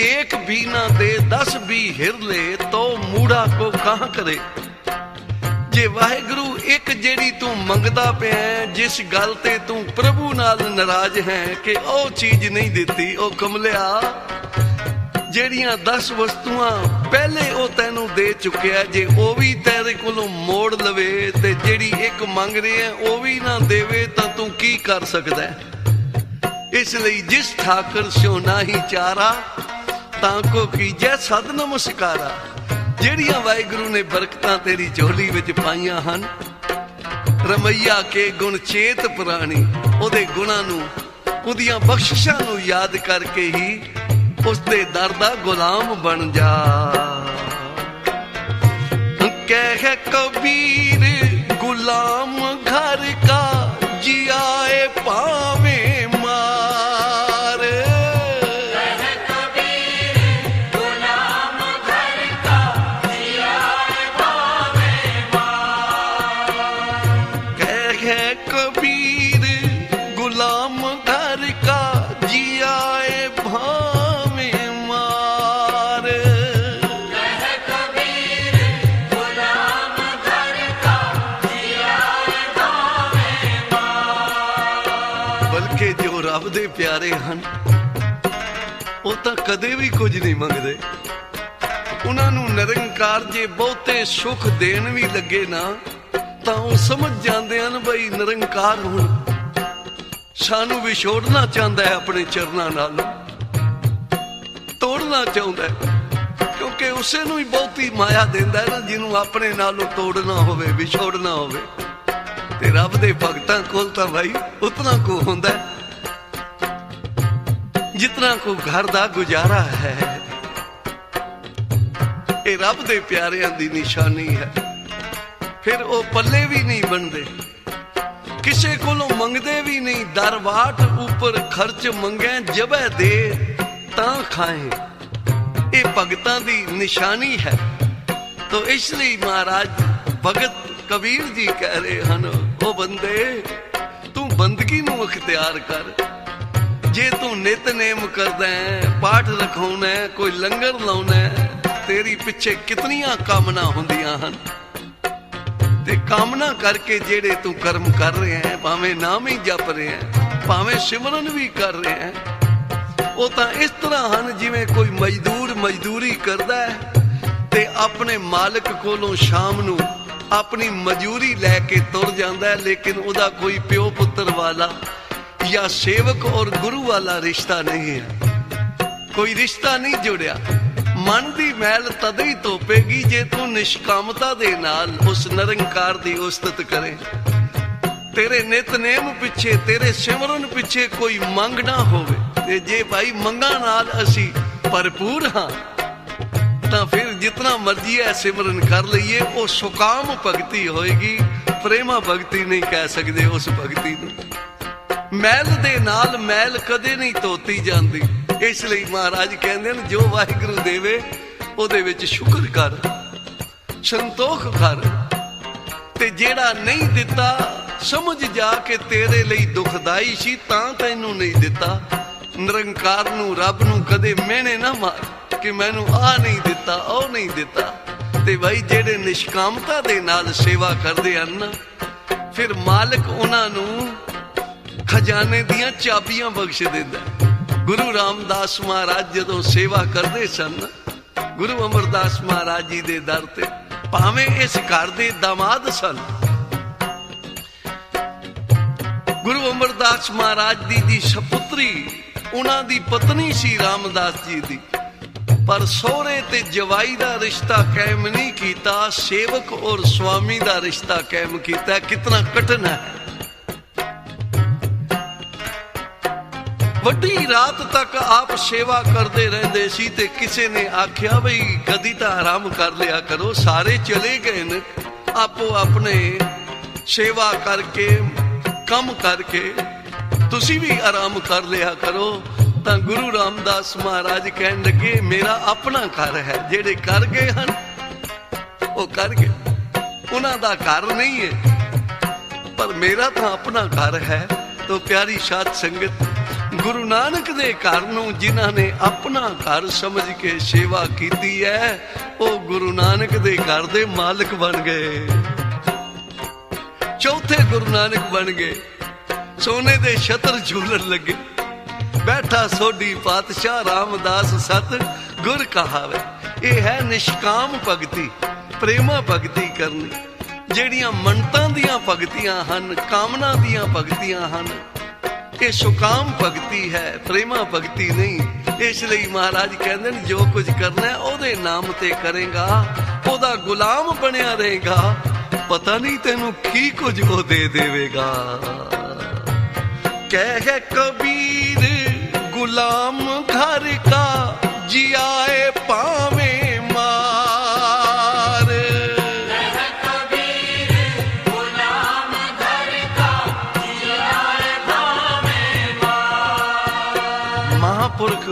एक भी ना दे 10 भी हिर ले, तो मूढ़ा को कहां करे। जे वाहिगुरु एक जेड़ी तू मंगदा पिया, जिस गल ते तू प्रभु नाल नाराज है कि ओ चीज नहीं दिती, ओ कमलिया ਜਿਹੜੀਆਂ 10 ਵਸਤੂਆਂ ਪਹਿਲੇ ਉਹ ਤੈਨੂੰ ਦੇ ਚੁੱਕਿਆ, ਜੇ ਉਹ ਵੀ ਤੇਰੇ ਕੋਲੋਂ ਮੋੜ ਲਵੇ ਤੇ ਜਿਹੜੀ ਇੱਕ ਮੰਗ ਰਿਹਾ ਉਹ ਵੀ ਨਾ ਦੇਵੇ ਤਾਂ ਤੂੰ ਕੀ ਕਰ ਸਕਦਾ ਹੈ? ਇਸ ਲਈ ਜਿਸ ਠਾਕਰ ਸਿਓ ਨਾਹੀ ਚਾਰਾ, ਤਾਂ ਕੋ ਕੀਜੈ ਸਦ ਨਮਸਕਾਰਾ। ਜਿਹੜੀਆਂ ਵਾਹਿਗੁਰੂ ਨੇ ਬਰਕਤਾਂ ਤੇਰੀ ਝੋਲੀ ਵਿੱਚ ਪਾਈਆਂ ਹਨ, ਰਮਈਆ ਕੇ ਗੁਣ ਚੇਤ ਪੁਰਾਣੀ, ਉਹਦੇ ਗੁਣਾਂ ਨੂੰ ਉਹਦੀਆਂ ਬਖਸ਼ਿਸ਼ਾਂ ਨੂੰ ਯਾਦ ਕਰਕੇ ਹੀ उसदे दर दा गुलाम बन जा। कह कबीर गुलाम घर का जियाए पावे मार। कह कबीर गुलाम घर का जियाए पावे माँ। कह कबीर गुलाम घर का जियाए ਰੱਬ ਦੇ ਪਿਆਰੇ ਹਨ ਉਹ ਤਾਂ ਕਦੇ ਵੀ ਕੁਝ ਨਹੀਂ ਮੰਗਦੇ। ਉਹਨਾਂ ਨੂੰ ਨਿਰੰਕਾਰ ਜੇ ਬਹੁਤੇ ਸੁੱਖ ਦੇਣ ਵੀ ਲੱਗੇ ਨਾ ਤਾਂ ਉਹ ਸਮਝ ਜਾਂਦੇ ਹਨ ਬਈ ਨਿਰੰਕਾਰ ਹੁਣ ਸਾਨੂੰ ਵਿਛੋੜਨਾ ਚਾਹੁੰਦਾ ਹੈ, ਆਪਣੇ ਚਰਨਾਂ ਨਾਲ ਤੋੜਨਾ ਚਾਹੁੰਦਾ ਹੈ। ਕਿਉਂਕਿ ਉਸੇ ਨੂੰ ਹੀ ਬਹੁਤੀ ਮਾਇਆ ਦਿੰਦਾ ਹੈ ਨਾ ਜਿਹਨੂੰ ਆਪਣੇ ਨਾਲੋਂ ਤੋੜਨਾ ਹੋਵੇ, ਵਿਛੋੜਨਾ ਹੋਵੇ। ਤੇ ਰੱਬ ਦੇ ਭਗਤਾਂ ਕੋਲ ਤਾਂ ਭਾਈ ਉਤਨਾ ਕੋ ਹੁੰਦਾ ਹੈ जितना को घर दा गुजारा है। ये रब दे प्यारियां दी निशानी है। फिर वो पल्ले भी नहीं बनते, किसे कोलों मंगते भी नहीं। दरवाट ऊपर खर्च मंगे जबे दे तां खाए, ये भगतां दी निशानी है। तो इसलिए महाराज भगत कबीर जी कह रहे हैं, ओ बंदे तू बंदगी नूं इख्तियार कर। जे तू नितनेम करदा है, पाठ रखाउना है, कोई लंगर लाउना है, तेरी पिछे कितनियां कामना हुंदियां हन। ते कामना करके जेड़े तू कर्म कर रहे हैं, भावें नाम ही जप रहे हैं, ਭਾਵੇਂ ਸਿਮਰਨ ਵੀ ਕਰ ਰਹੇ ਹੈ, ਉਹ ਤਾਂ ਇਸ ਤਰ੍ਹਾਂ ਹਨ ਜਿਵੇਂ ਕੋਈ ਮਜ਼ਦੂਰ ਮਜ਼ਦੂਰੀ ਕਰਦਾ ਹੈ ਤੇ ਆਪਣੇ ਮਾਲਕ ਕੋਲੋਂ ਸ਼ਾਮ ਨੂੰ ਆਪਣੀ ਮਜ਼ਦੂਰੀ ਲੈ ਕੇ ਤੁਰ ਜਾਂਦਾ ਹੈ, ਲੇਕਿਨ ਉਹਦਾ ਕੋਈ ਪਿਓ ਪੁੱਤਰ ਵਾਲਾ ਜਾਂ ਸੇਵਕ ਔਰ ਗੁਰੂ ਵਾਲਾ ਰਿਸ਼ਤਾ ਨਹੀਂ ਹੈ, ਕੋਈ ਰਿਸ਼ਤਾ ਨਹੀਂ ਜੁੜਿਆ। ਮਨ ਦੀ ਮੈਲ ਤਦ ਹੀ ਧੋਪੇਗੀ ਜੇ ਤੂੰ ਨਿਸ਼ਕਾਮਤਾ ਦੇ ਨਾਲ ਉਸ ਨਿਰੰਕਾਰ ਦੀ ਉਸਤਤ ਕਰੇ। ਤੇਰੇ ਨਿਤਨੇਮ ਪਿੱਛੇ, ਤੇਰੇ ਸਿਮਰਨ ਪਿੱਛੇ ਕੋਈ ਮੰਗ ਨਾ ਹੋਵੇ। ਤੇ ਜੇ ਭਾਈ ਮੰਗਾਂ ਨਾਲ ਅਸੀਂ ਭਰਪੂਰ ਹਾਂ ਤਾਂ ਫਿਰ ਜਿਤਨਾ ਮਰਜ਼ੀ ਹੈ ਸਿਮਰਨ ਕਰ ਲਈਏ, ਉਹ ਸੁਕਾਮ ਭਗਤੀ ਹੋਏਗੀ, ਪ੍ਰੇਮਾ ਭਗਤੀ ਨਹੀਂ ਕਹਿ ਸਕਦੇ ਉਸ ਭਗਤੀ ਨੂੰ। ਮੈਲ ਦੇ ਨਾਲ ਮੈਲ ਕਦੇ ਨਹੀਂ ਧੋਤੀ ਜਾਂਦੀ। ਇਸ ਲਈ ਮਹਾਰਾਜ ਕਹਿੰਦੇ ਨੇ ਜੋ ਵਾਹਿਗੁਰੂ ਦੇਵੇ ਉਹਦੇ ਵਿੱਚ ਸ਼ੁਕਰ ਕਰ, ਸੰਤੋਖ ਕਰ, ਤੇ ਜਿਹੜਾ ਨਹੀਂ ਦਿੱਤਾ ਸਮਝ ਜਾ ਕੇ ਤੇਰੇ ਲਈ ਦੁਖਦਾਈ ਸੀ ਤਾਂ ਤੈਨੂੰ ਨਹੀਂ ਦਿੱਤਾ। ਨਿਰੰਕਾਰ ਨੂੰ, ਰੱਬ ਨੂੰ ਕਦੇ ਮਿਹਣੇ ਨਾ ਮਾਰ ਕਿ ਮੈਨੂੰ ਆਹ ਨਹੀਂ ਦਿੱਤਾ, ਉਹ ਨਹੀਂ ਦਿੱਤਾ। ਤੇ ਭਾਈ ਜਿਹੜੇ ਨਿਸ਼ਕਾਮਤਾ ਦੇ ਨਾਲ ਸੇਵਾ ਕਰਦੇ ਹਨ, ਫਿਰ ਮਾਲਕ ਉਹਨਾਂ ਨੂੰ ਖਜ਼ਾਨੇ ਦੀਆਂ ਚਾਬੀਆਂ ਬਖਸ਼ ਦਿੰਦਾ। ਗੁਰੂ ਰਾਮਦਾਸ ਮਹਾਰਾਜ ਜਦੋਂ ਸੇਵਾ ਕਰਦੇ ਸਨ, ਗੁਰੂ ਅਮਰਦਾਸ ਮਹਾਰਾਜ ਜੀ ਦੇ ਦਰ ਤੇ, ਭਾਵੇਂ ਇਸ ਘਰ ਦੇ ਦਾਮਾਦ ਸਨ, ਗੁਰੂ ਅਮਰਦਾਸ ਮਹਾਰਾਜ ਦੀ ਸਪੁੱਤਰੀ ਉਹਨਾਂ ਦੀ ਪਤਨੀ ਸੀ ਰਾਮਦਾਸ ਜੀ ਦੀ, ਪਰ ਸਹੁਰੇ ਤੇ ਜਵਾਈ ਦਾ ਰਿਸ਼ਤਾ ਕਾਇਮ ਨਹੀਂ ਕੀਤਾ, ਸੇਵਕ ਔਰ ਸੁਆਮੀ ਦਾ ਰਿਸ਼ਤਾ ਕਾਇਮ ਕੀਤਾ। ਕਿਤਨਾ ਕਠਿਨ ਹੈ। ਵੱਡੀ ਰਾਤ ਤੱਕ ਆਪ ਸੇਵਾ ਕਰਦੇ ਰਹਿੰਦੇ ਸੀ ਤੇ ਕਿਸੇ ਨੇ ਆਖਿਆ ਬਈ ਕਦੀ ਤਾਂ ਆਰਾਮ ਕਰ ਲਿਆ ਕਰੋ, ਸਾਰੇ ਚਲੇ ਗਏ ਨੇ ਆਪੋ ਆਪਣੇ ਸੇਵਾ ਕਰਕੇ, ਕੰਮ ਕਰਕੇ, ਤੁਸੀਂ ਵੀ ਆਰਾਮ ਕਰ ਲਿਆ ਕਰੋ। ਤਾਂ ਗੁਰੂ ਰਾਮਦਾਸ ਮਹਾਰਾਜ ਕਹਿਣ ਲੱਗੇ ਮੇਰਾ ਆਪਣਾ ਘਰ ਹੈ, ਜਿਹੜੇ ਕਰ ਗਏ ਹਨ ਉਹ ਕਰ ਗਏ, ਉਹਨਾਂ ਦਾ ਘਰ ਨਹੀਂ ਹੈ, ਪਰ ਮੇਰਾ ਤਾਂ ਆਪਣਾ ਘਰ ਹੈ। ਤੋ ਪਿਆਰੀ ਸਾਧ ਸੰਗਤ, ਗੁਰੂ ਨਾਨਕ ਦੇ ਘਰ ਨੂੰ ਜਿਨ੍ਹਾਂ ਨੇ ਆਪਣਾ ਘਰ ਸਮਝ ਕੇ ਸੇਵਾ ਕੀਤੀ ਹੈ, ਉਹ ਗੁਰੂ ਨਾਨਕ ਦੇ ਘਰ ਦੇ ਮਾਲਕ ਬਣ ਗਏ, ਚੌਥੇ ਗੁਰੂ ਨਾਨਕ ਬਣ ਗਏ, ਸੋਨੇ ਦੇ ਛਤਰ ਝੂਲਣ ਲੱਗੇ। ਬੈਠਾ ਸੋਢੀ ਪਾਤਸ਼ਾਹ ਰਾਮਦਾਸ ਸਤ ਗੁਰ ਕਹਾਵੇ। ਇਹ ਹੈ ਨਿਸ਼ਕਾਮ ਭਗਤੀ, ਪ੍ਰੇਮਾ ਭਗਤੀ ਕਰਨੀ। ਜਿਹੜੀਆਂ ਮੰਨਤਾਂ ਦੀਆਂ ਭਗਤੀਆਂ ਹਨ, ਕਾਮਨਾ ਦੀਆਂ ਭਗਤੀਆਂ ਹਨ, ਇਹ ਸੁਕਾਮ ਭਗਤੀ ਹੈ, ਪ੍ਰੇਮਾ ਭਗਤੀ ਨਹੀਂ। ਇਸ ਲਈ ਮਹਾਰਾਜ ਕਹਿੰਦੇ ਨੇ ਜੋ ਕੁਝ ਕਰਨਾ ਉਹਦੇ ਨਾਮ ਤੇ ਕਰੇਗਾ, ਉਹਦਾ ਗੁਲਾਮ ਬਣਿਆ ਰਹੇਗਾ, ਪਤਾ ਨਹੀਂ ਤੈਨੂੰ ਕੀ ਕੁਝ ਉਹ ਦੇ ਦੇਵੇਗਾ। ਕਹਿ ਕਬੀਰ ਗੁਲਾਮ ਘਰ ਕਾ ਜਿਆਏ ਪਾਵੇਂ ਮਾਰ। ਕਹਿ ਕਬੀਰ ਗੁਲਾਮ ਘਰ ਕਾ ਜਿਆਏ ਭਾਵੇਂ ਮਾਰ। ਮਹਾਂਪੁਰਖ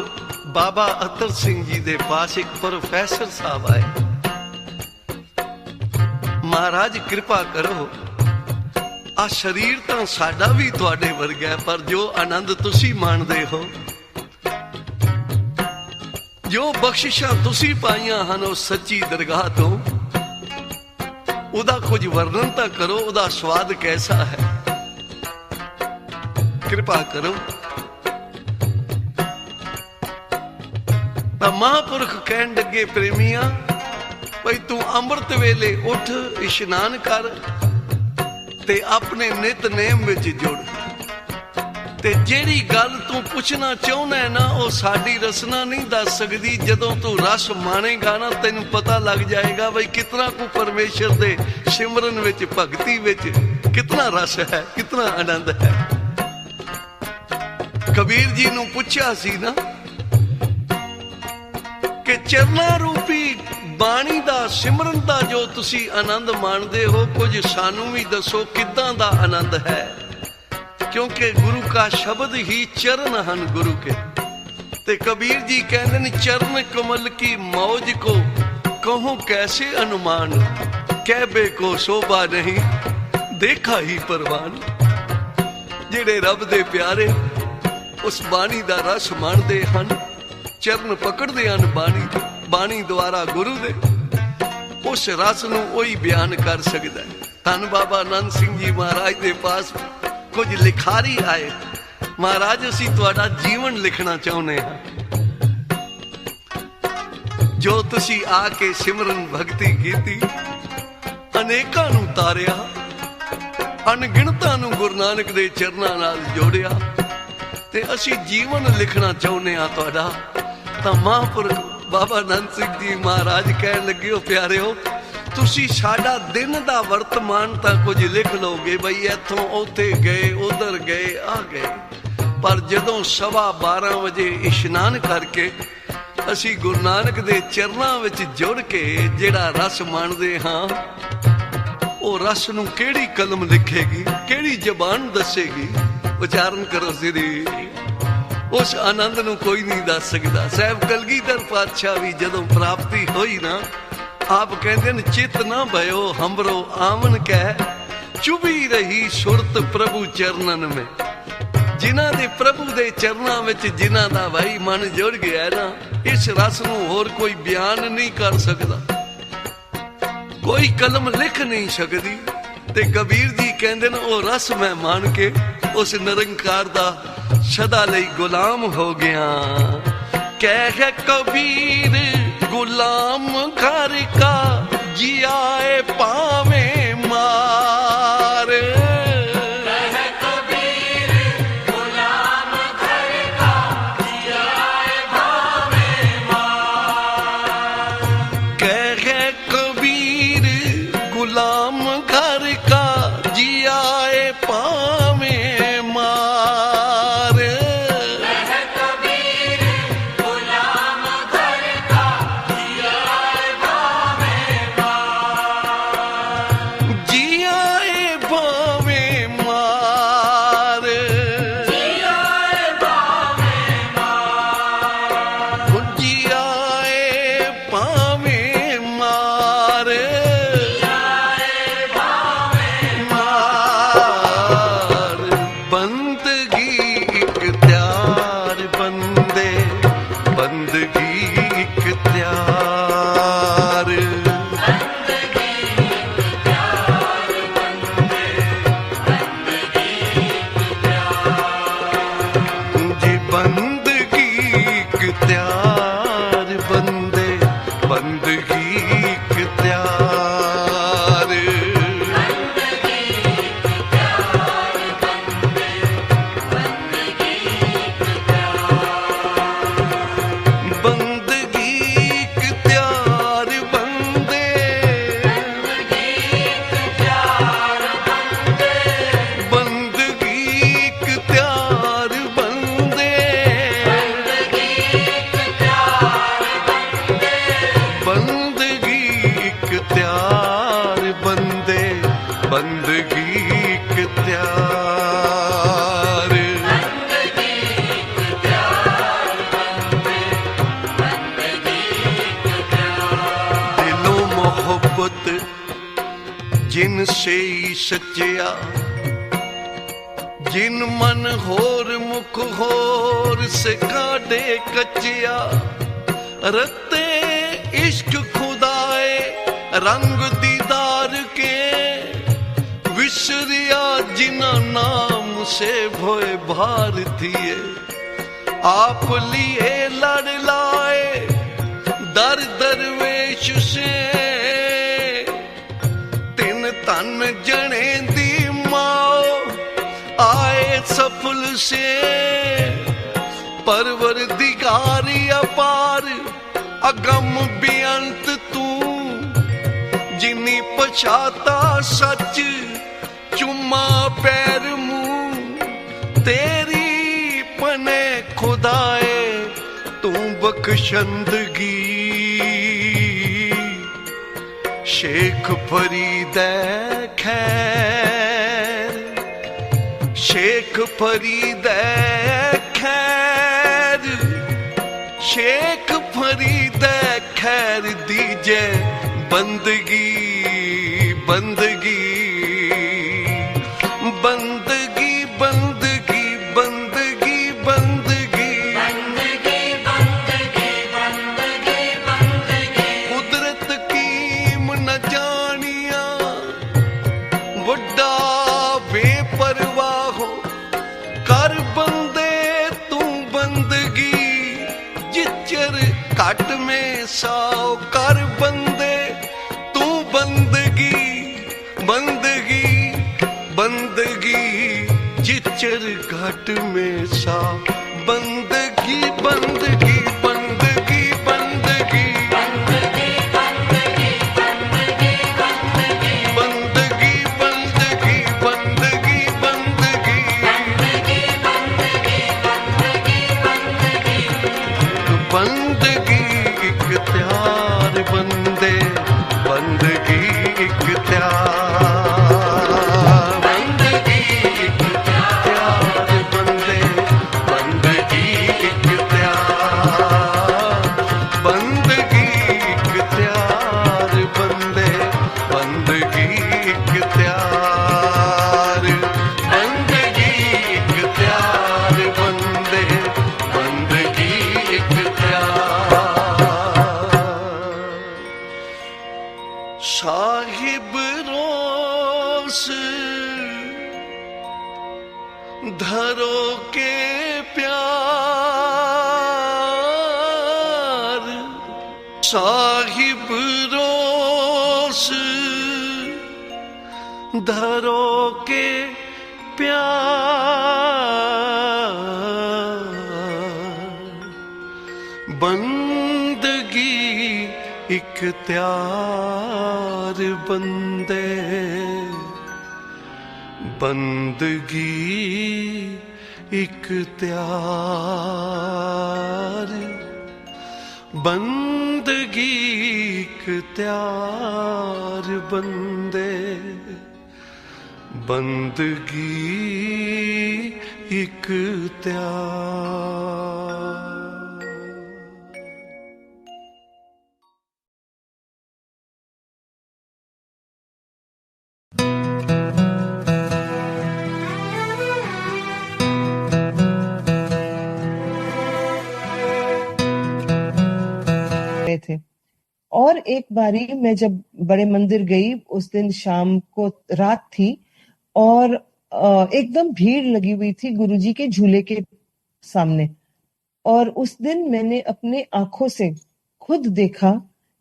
ਬਾਬਾ ਅਤਰ ਸਿੰਘ ਜੀ ਦੇ ਪਾਸ ਇੱਕ ਪ੍ਰੋਫੈਸਰ ਸਾਹਿਬ ਆਏ। ਮਹਾਰਾਜ ਕਿਰਪਾ ਕਰੋ, ਆ ਸਰੀਰ ਤਾਂ ਸਾਡਾ ਵੀ ਤੁਹਾਡੇ ਵਰਗਾ ਹੈ, ਪਰ ਜੋ ਆਨੰਦ ਤੁਸੀਂ ਮਾਣਦੇ ਹੋ, ਜੋ ਬਖਸ਼ਿਸ਼ਾਂ ਤੁਸੀਂ ਪਾਈਆਂ ਹਨ ਉਹ ਸੱਚੀ ਦਰਗਾਹ ਤੋਂ, ਉਹਦਾ ਕੁਝ ਵਰਣਨ ਤਾਂ ਕਰੋ, ਉਹਦਾ ਸਵਾਦ ਕੈਸਾ ਹੈ। ਕਿਰਪਾ ਕਰੋ। ਤਾਂ ਮਹਾਂਪੁਰਖ ਕਹਿਣ ਲੱਗੇ ਪ੍ਰੇਮੀਆਂ, ਭਈ ਤੂੰ ਅੰਮ੍ਰਿਤ ਵੇਲੇ ਉੱਠ, ਇਸ਼ਨਾਨ ਕਰ ਤੇ ਆਪਣੇ ਨਿਤਨੇਮ ਵਿੱਚ ਜੁੜ, ਤੇ ਜਿਹੜੀ ਗੱਲ ਤੂੰ ਪੁੱਛਣਾ ਚਾਹੁੰਦਾ ਨਾ ਉਹ ਸਾਡੀ ਰਸਨਾ ਨਹੀਂ ਦੱਸ ਸਕਦੀ। ਜਦੋਂ ਤੂੰ ਰਸ ਮਾਣੇਗਾ ਨਾ ਤੈਨੂੰ ਪਤਾ ਲੱਗ ਜਾਏਗਾ ਬਈ ਕਿਤਨਾ ਕੁ ਪਰਮੇਸ਼ਰ ਦੇ ਸਿਮਰਨ ਵਿੱਚ, ਭਗਤੀ ਵਿੱਚ ਕਿਤਨਾ ਰਸ ਹੈ, ਕਿਤਨਾ ਆਨੰਦ ਹੈ। ਕਬੀਰ ਜੀ ਨੂੰ ਪੁੱਛਿਆ ਸੀ ਨਾ ਕਿ ਚਰਨਾ ਰੂਪੀ ਬਾਣੀ ਦਾ, ਸਿਮਰਨ ਦਾ ਜੋ ਤੁਸੀਂ ਆਨੰਦ ਮਾਣਦੇ ਹੋ, ਕੁਝ ਸਾਨੂੰ ਵੀ ਦੱਸੋ ਕਿੱਦਾਂ ਦਾ ਆਨੰਦ ਹੈ। ਕਿਉਂਕਿ ਗੁਰੂ ਕਾ ਸ਼ਬਦ ਹੀ ਚਰਨ ਹਨ ਗੁਰੂ ਕੇ। ਤੇ ਕਬੀਰ ਜੀ ਕਹਿੰਦੇ ਨੇ ਚਰਨ ਕਮਲ ਕੀ ਮੌਜ ਕੋ ਕਹੂੰ ਕੈਸੇ ਅਨੁਮਾਨ, ਕਹਿਬੇ ਕੋ ਸ਼ੋਭਾ ਨਹੀਂ ਦੇਖਾ ਹੀ ਪਰਵਾਨ। ਜਿਹੜੇ ਰੱਬ ਦੇ ਪਿਆਰੇ ਉਸ ਬਾਣੀ ਦਾ ਰਸ ਮਾਣਦੇ ਹਨ, ਚਰਨ ਪਕੜਦੇ ਹਨ ਬਾਣੀ ਦੁਆਰਾ ਗੁਰੂ ਦੇ, ਉਸ ਰਸ ਨੂੰ ਉਹੀ ਬਿਆਨ ਕਰ ਸਕਦਾ ਹੈ। ਧੰਨ ਬਾਬਾ ਆਨੰਦ ਸਿੰਘ ਜੀ ਮਹਾਰਾਜ ਦੇ ਪਾਸ ਕੁਝ ਲਿਖਾਰੀ ਆਏ ਮਹਾਰਾਜ ਅਸੀਂ ਤੁਹਾਡਾ ਜੀਵਨ ਲਿਖਣਾ ਚਾਹੁੰਦੇ ਹਾਂ। ਜੋ ਤੁਸੀਂ ਆ ਕੇ ਸਿਮਰਨ ਭਗਤੀ ਕੀਤੀ, ਅਨੇਕਾਂ ਨੂੰ ਤਾਰਿਆ, ਅਣਗਿਣਤਾਂ ਨੂੰ ਗੁਰੂ ਨਾਨਕ ਦੇ ਚਰਨਾਂ ਨਾਲ ਜੋੜਿਆ, ਤੇ ਅਸੀਂ ਜੀਵਨ ਲਿਖਣਾ ਚਾਹੁੰਦੇ ਹਾਂ ਤੁਹਾਡਾ। ਤਾਂ ਮਹਾਂਪੁਰਖ ਬਾਬਾ ਨੰਦ ਸਿੰਘ ਜੀ ਮਹਾਰਾਜ ਕਹਿਣ ਲੱਗੇ, ਉਹ ਪਿਆਰਿਓ ਤੁਸੀਂ ਸਾਡਾ ਦਿਨ ਦਾ ਵਰਤਮਾਨ ਤਾਂ ਕੁਝ ਲਿਖ ਲਓਗੇ ਬਈ ਇੱਥੋਂ ਉੱਥੇ ਗਏ, ਉਧਰ ਗਏ, ਆ ਗਏ, ਪਰ ਜਦੋਂ 12:15 ਵਜੇ ਇਸ਼ਨਾਨ ਕਰਕੇ ਅਸੀਂ ਗੁਰੂ ਨਾਨਕ ਦੇ ਚਰਨਾਂ ਵਿੱਚ ਜੁੜ ਕੇ ਜਿਹੜਾ ਰਸ ਮਾਣਦੇ ਹਾਂ, ਉਹ ਰਸ ਨੂੰ ਕਿਹੜੀ ਕਲਮ ਲਿਖੇਗੀ, ਕਿਹੜੀ ਜ਼ਬਾਨ ਦੱਸੇਗੀ? ਉਚਾਰਨ ਕਰੋ ਸਿਰੀ। ਉਸ ਆਨੰਦ ਨੂੰ ਕੋਈ ਨਹੀਂ ਦੱਸ ਸਕਦਾ। ਸਾਹਿਬ ਕਲਗੀਧਰ ਪਾਤਸ਼ਾਹ ਵੀ ਜਦੋਂ ਪ੍ਰਾਪਤੀ ਹੋਈ ਨਾ, ਆਪ ਕਹਿੰਦੇ ਨੇ ਚਿਤ ਨਾ ਭਇਓ ਹਮਰੋ ਆਮਨ ਕਹਿ, ਚੁਭੀ ਰਹੀ ਸੁਰਤ ਪ੍ਰਭੂ ਚਰਨਨ ਮੇ। ਜਿਨ੍ਹਾਂ ਦੇ ਪ੍ਰਭੂ ਦੇ ਚਰਨਾਂ ਵਿੱਚ ਜਿਨ੍ਹਾਂ ਦਾ ਭਾਈ ਮਨ ਜੁੜ ਗਿਆ ਨਾ, ਇਸ ਰਸ ਨੂੰ ਹੋਰ ਕੋਈ ਬਿਆਨ ਨਹੀਂ ਕਰ ਸਕਦਾ, ਕੋਈ ਕਲਮ ਲਿਖ ਨਹੀਂ ਸਕਦੀ। ਤੇ ਕਬੀਰ ਜੀ ਕਹਿੰਦੇ ਨੇ ਉਹ ਰਸ ਮੈਂ ਮਾਣ ਕੇ ਉਸ ਨਿਰੰਕਾਰ ਦਾ ਸਦਾ ਲਈ ਗੁਲਾਮ ਹੋ ਗਿਆ। ਕਹਿ ਕਬੀਰ ਗੁਲਾਮ ਘਰ ਕਾ ਜਿਆਏ ਪਾਵੇਂ ਮਾਰ। ਜਿਨ ਸੇ ਸੱਚਿਆ, ਜਿਨ ਮਨ ਹੋਰ ਮੁਖ ਹੋਰ ਸਿਖਾੜੇ ਕੱਚਿਆ। रते इश्क खुदाए रंग दीदार के, विसरिया जिना नाम से भोए भारतीय। आप लिए लड़ लाए दर दरवेश से, तिन तन जने दी माओ आए सफल से। परवरदिगारी अपार अगम बेअंत तू, जिनी पछाता सच चुम्मा पैर मुंह। तेरी पने खुदाए तू बख्शंदगी, शेख फरीद खैर, शेख फरीद खैर, शेख फरीद खैर दीजे बंदगी बंदगी बंदगी बंदगी बंदगी बंदगी कुदरत कीम न जानिया, वड्डा बेपरवाह हो कर बंद कर बंदे तू बंदगी बंदगी बंदगी जिचर घट में सा बंदगी बंदगी बंदगी बंदगी बंदगी बंदगी बंदगी बंदगी बंदगी बंदगी बंदगी इख्तियार बंदे बंदगी इख्तियार बंदगी इख्तियार बंदे बंदगी इख्तियार बंदगी इख्तियार बंदे बंदगी इख्तियार बंदगी इख्तियार बंदे बंदगी इख्तियार साहिब रोस धरो के प्यार साहिब रोस धरो के प्यार बंदगी इख्तियार बंदे बंदगी इख्तियार बंदगी इख्तियार बंदे बंदगी इख्तियार। थे। और एक बारी मैं जब बड़े मंदिर गई, उस दिन शाम को रात थी और एकदम भीड़ लगी हुई थी गुरुजी के झूले के सामने। और उस दिन मैंने अपने आंखों से खुद देखा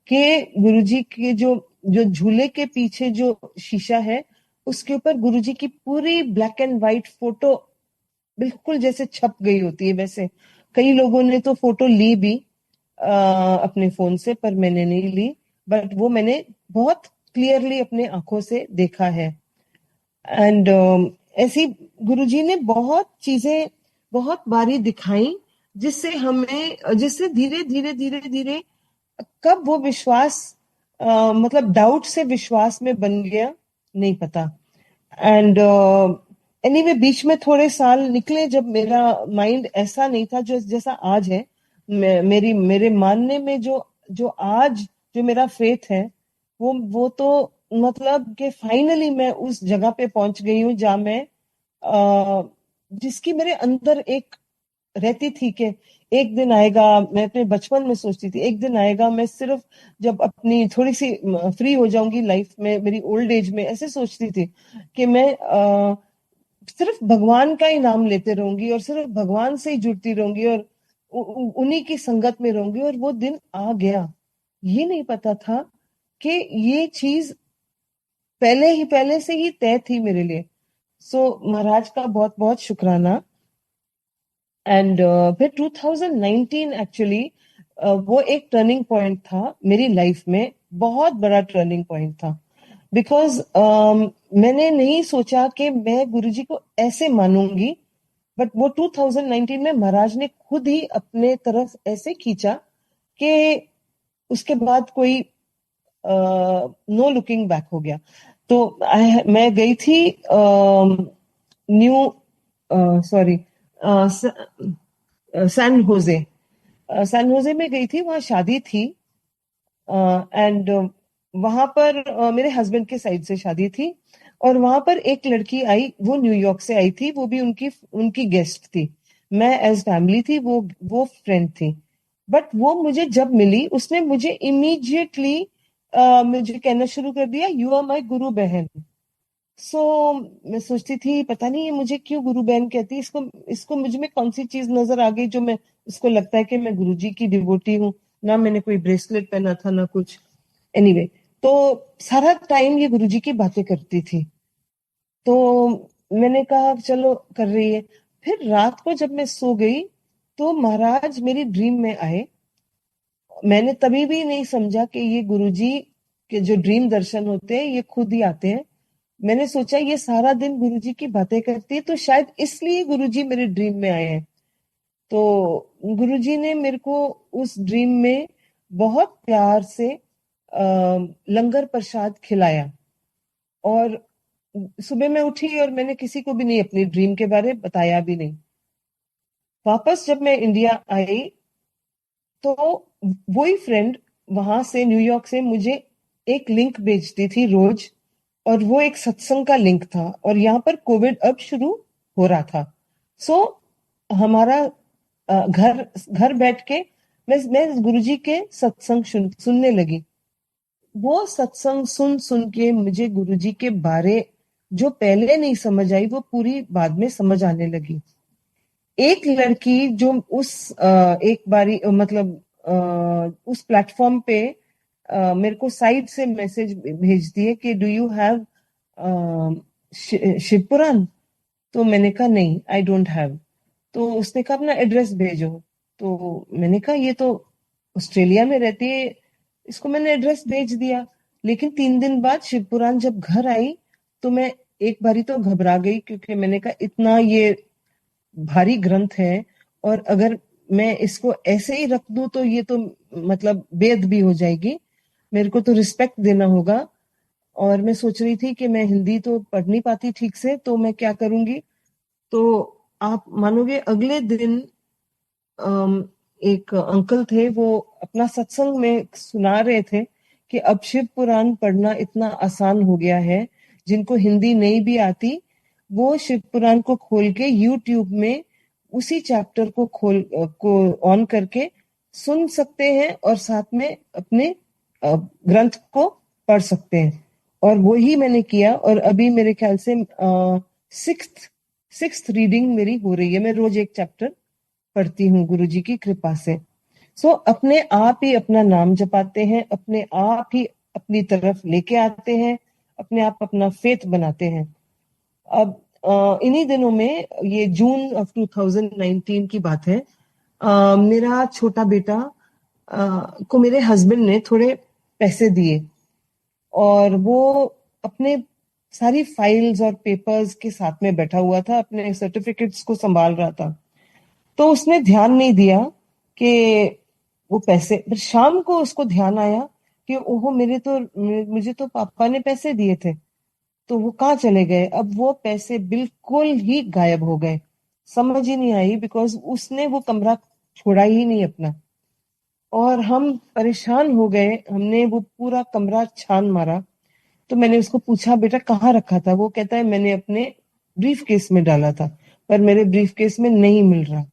कि गुरुजी के जो जो झूले के पीछे जो शीशा है उसके ऊपर गुरुजी की पूरी ब्लैक एंड व्हाइट फोटो बिल्कुल जैसे छप गई होती है वैसे। कई लोगों ने तो फोटो ली भी अपने फोन से, पर मैंने नहीं ली, बट वो मैंने बहुत क्लियरली अपने आंखों से देखा है। एंड ऐसी गुरुजी ने बहुत चीजें बहुत बारी दिखाई जिससे धीरे धीरे धीरे धीरे कब वो विश्वास मतलब डाउट से विश्वास में बन गया नहीं पता। एंड एनीवे बीच में थोड़े साल निकले जब मेरा माइंड ऐसा नहीं था जो जैसा आज है। मेरे मानने में जो आज जो मेरा फेथ है वो तो मतलब कि फाइनली मैं उस जगह पे पहुंच गई हूँ जहां मैं जिसकी मेरे अंदर एक रहती थी कि एक दिन आएगा। मैं अपने बचपन में सोचती थी एक दिन आएगा, मैं सिर्फ जब अपनी थोड़ी सी फ्री हो जाऊंगी लाइफ में, मेरी ओल्ड एज में, ऐसे सोचती थी कि मैं सिर्फ भगवान का ही नाम लेते रहूंगी और सिर्फ भगवान से ही जुड़ती रहूंगी और उन्हीं की संगत में रहूंगी। और वो दिन आ गया। ये नहीं पता था कि ये चीज पहले से ही तय थी मेरे लिए। सो महाराज का बहुत बहुत शुक्राना। एंड फिर 2019 एक्चुअली वो एक टर्निंग पॉइंट था मेरी लाइफ में, बहुत बड़ा टर्निंग पॉइंट था। बिकॉज मैंने नहीं सोचा कि मैं गुरुजी को ऐसे मानूंगी, बट वो 2019 में महाराज ने खुद ही अपने तरफ ऐसे खींचा कि उसके बाद कोई नो लुकिंग बैक हो गया। तो मैं गई थी सैन होजे में गई थी। वहां शादी थी एंड वहां पर मेरे हस्बैंड के साइड से शादी थी और वहां पर एक लड़की आई, वो न्यूयॉर्क से आई थी, वो भी उनकी गेस्ट थी। मैं एज फैमिली थी, वो फ्रेंड थी। बट वो मुझे जब मिली उसने मुझे इमीडिएटली मुझे कहना शुरू कर दिया, यू आर माई गुरु बहन। सो मैं सोचती थी पता नहीं ये मुझे क्यों गुरु बहन कहती है, इसको मुझ में कौन सी चीज नजर आ गई जो मैं इसको लगता है कि मैं गुरुजी की डिवोटी हूँ। ना मैंने कोई ब्रेसलेट पहना था ना कुछ। एनीवे तो सारा टाइम ये गुरुजी की बातें करती थी। तो मैंने कहा चलो कर रही है। फिर रात को जब मैं सो गई तो महाराज मेरी ड्रीम में आए। मैंने तभी भी नहीं समझा कि ये गुरुजी के जो ड्रीम दर्शन होते हैं ये खुद ही आते हैं। मैंने सोचा ये सारा दिन गुरुजी की बातें करती है तो शायद इसलिए गुरुजी मेरे ड्रीम में आए हैं। तो गुरुजी ने मेरे को उस ड्रीम में बहुत प्यार से लंगर प्रसाद खिलाया। और सुबह मैं उठी और मैंने किसी को भी नहीं अपनी ड्रीम के बारे बताया भी नहीं। वापस जब मैं इंडिया आई तो वही फ्रेंड वहां से न्यूयॉर्क से मुझे एक लिंक भेजती थी रोज। और वो एक सत्संग का लिंक था और यहाँ पर कोविड अब शुरू हो रहा था। सो हमारा घर घर बैठ के मैं गुरुजी के सत्संग सुनने लगी। वो सत्संग सुन सुन के मुझे गुरुजी के बारे जो पहले नहीं समझ आई वो पूरी बाद में समझ आने लगी। एक लड़की जो उस एक बारी मतलब उस प्लेटफॉर्म पे मेरे को साइड से मैसेज भेजती है कि डू यू हैव शिव पुराण। तो मैंने कहा नहीं आई डोंट हैव। तो उसने कहा अपना एड्रेस भेजो। तो मैंने कहा ये तो ऑस्ट्रेलिया में रहती है, इसको मैंने एड्रेस भेज दिया। लेकिन 3 दिन बाद शिव पुराण जब घर आई तो मैं एक बारी तो घबरा गई क्योंकि मैंने कहा इतना ये भारी ग्रंथ है और अगर मैं इसको ऐसे ही रख दूं तो ये तो मतलब बेद भी हो जाएगी, मेरे को तो रिस्पेक्ट देना होगा। और मैं सोच रही थी कि मैं हिंदी तो पढ़ नहीं पाती ठीक से तो मैं क्या करूंगी। तो आप मानोगे अगले दिन एक अंकल थे वो अपना सत्संग में सुना रहे थे कि अब शिव पुराण पढ़ना इतना आसान हो गया है। जिनको हिंदी नहीं भी आती वो शिव पुराण को खोल के यूट्यूब में उसी चैप्टर को ऑन करके सुन सकते हैं और साथ में अपने ग्रंथ को पढ़ सकते हैं। और वो ही मैंने किया और अभी मेरे ख्याल से सिक्स्थ रीडिंग मेरी हो रही है। मैं रोज एक चैप्टर पढ़ती हूँ गुरुजी की कृपा से। सो अपने आप ही अपना नाम जपाते हैं, अपने आप ही अपनी तरफ लेके आते हैं, अपने आप अपना फेथ बनाते हैं। अब इन्हीं दिनों में ये जून ऑफ 2019 की बात है। मेरा छोटा बेटा को मेरे हस्बैंड ने थोड़े पैसे दिए और वो अपने सारी फाइल्स और पेपर्स के साथ में बैठा हुआ था, अपने सर्टिफिकेट्स को संभाल रहा था। तो उसने ध्यान नहीं दिया कि वो पैसे, फिर शाम को उसको ध्यान आया कि ओहो मुझे तो पापा ने पैसे दिए थे, तो वो कहाँ चले गए। अब वो पैसे बिल्कुल ही गायब हो गए, समझ ही नहीं आई बिकॉज उसने वो कमरा छोड़ा ही नहीं अपना। और हम परेशान हो गए, हमने वो पूरा कमरा छान मारा। तो मैंने उसको पूछा बेटा कहाँ रखा था। वो कहता है मैंने अपने ब्रीफ केस में डाला था पर मेरे ब्रीफ केस में नहीं मिल रहा।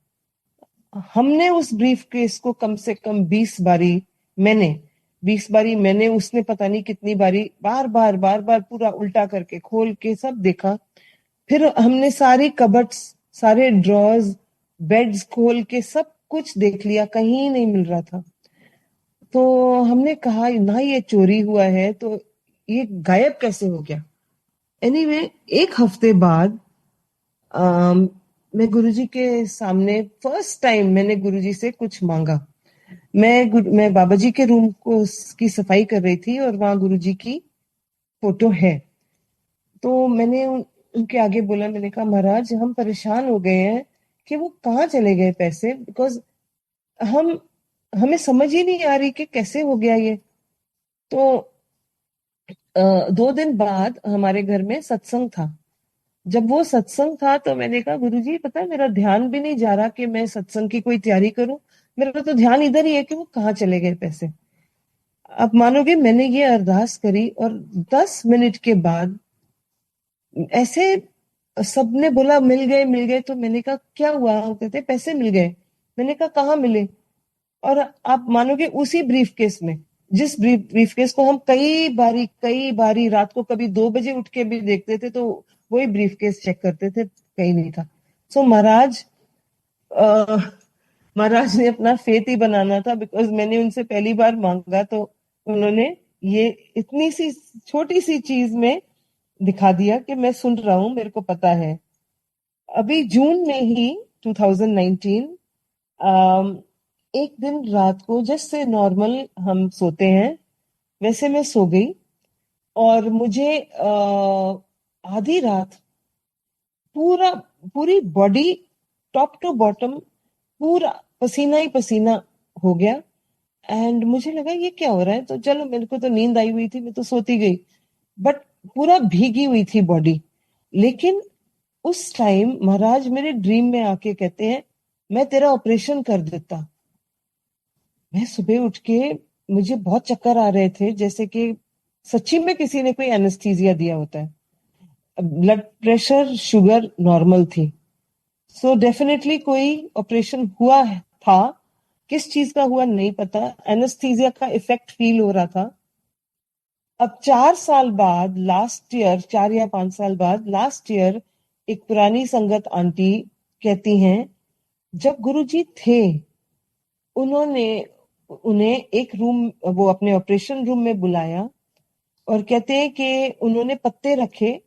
हमने उस ब्रीफ केस को कम से कम 20 बारी मैंने उसने पता नहीं कितनी बारी बार बार पूरा उल्टा करके खोल के सब देखा। फिर हमने सारी कबर्ड्स, सारे ड्रॉर्स, बेड्स खोल के सब कुछ देख लिया, कहीं नहीं मिल रहा था। तो हमने कहा ना ये चोरी हुआ है तो ये गायब कैसे हो गया। एनीवे एक हफ्ते बाद मैं गुरुजी के सामने फर्स्ट टाइम मैंने गुरुजी से कुछ मांगा। मैं बाबा जी के रूम की सफाई कर रही थी और वहां गुरुजी की फोटो है। तो मैंने उनके आगे बोला, मैंने कहा महाराज हम परेशान हो गए हैं कि वो कहाँ चले गए पैसे, बिकॉज हमें समझ ही नहीं आ रही कि कैसे हो गया ये। तो 2 दिन बाद हमारे घर में सत्संग था। जब वो सत्संग था तो मैंने कहा गुरुजी पता है मेरा ध्यान भी नहीं जा रहा कि मैं सत्संग की कोई तैयारी करूं, मेरा तो ध्यान इधर ही है कि वो कहाँ चले गए पैसे। आप मानोगे मैंने ये अरदास करी और 10 मिनट के बाद ऐसे सबने बोला मिल गए। तो मैंने कहा क्या हुआ, कहते पैसे मिल गए। मैंने कहा कहाँ मिले। और आप मानोगे उसी ब्रीफ केस में, जिस ब्रीफ केस को हम कई बारी रात को कभी 2 बजे उठ के भी देखते थे तो वही ब्रीफ केस चेक करते थे, कहीं नहीं था। सो महाराज महाराज ने अपना फेथ ही बनाना था, बिकॉज मैंने उनसे पहली बार मांगा तो उन्होंने ये इतनी सी छोटी सी चीज में दिखा दिया कि मैं सुन रहा हूं, मेरे को पता है। अभी जून में ही 2019, एक दिन रात को जैसे नॉर्मल हम सोते हैं वैसे मैं सो गई, और मुझे आधी रात पूरा पूरी बॉडी टॉप टू बॉटम पूरा पसीना ही पसीना हो गया। एंड मुझे लगा ये क्या हो रहा है, तो चलो मेरे को तो नींद आई हुई थी, मैं तो सोती गई, बट पूरा भीगी हुई थी बॉडी। लेकिन उस टाइम महाराज मेरे ड्रीम में आके कहते हैं मैं तेरा ऑपरेशन कर देता। मैं सुबह उठ के, मुझे बहुत चक्कर आ रहे थे, जैसे कि सच्ची में किसी ने कोई एनेस्थीसिया दिया होता है। ब्लड प्रेशर शुगर नॉर्मल थी, सो डेफिनेटली कोई ऑपरेशन हुआ था। किस चीज का हुआ नहीं पता, एनेस्थीसिया का इफेक्ट फील हो रहा था। अब 4 साल बाद, लास्ट ईयर, 4 या 5 साल बाद, लास्ट ईयर एक पुरानी संगत आंटी कहती हैं जब गुरुजी थे उन्होंने उन्हें एक रूम, वो अपने ऑपरेशन रूम में बुलाया, और कहते हैं कि उन्होंने पत्ते रखे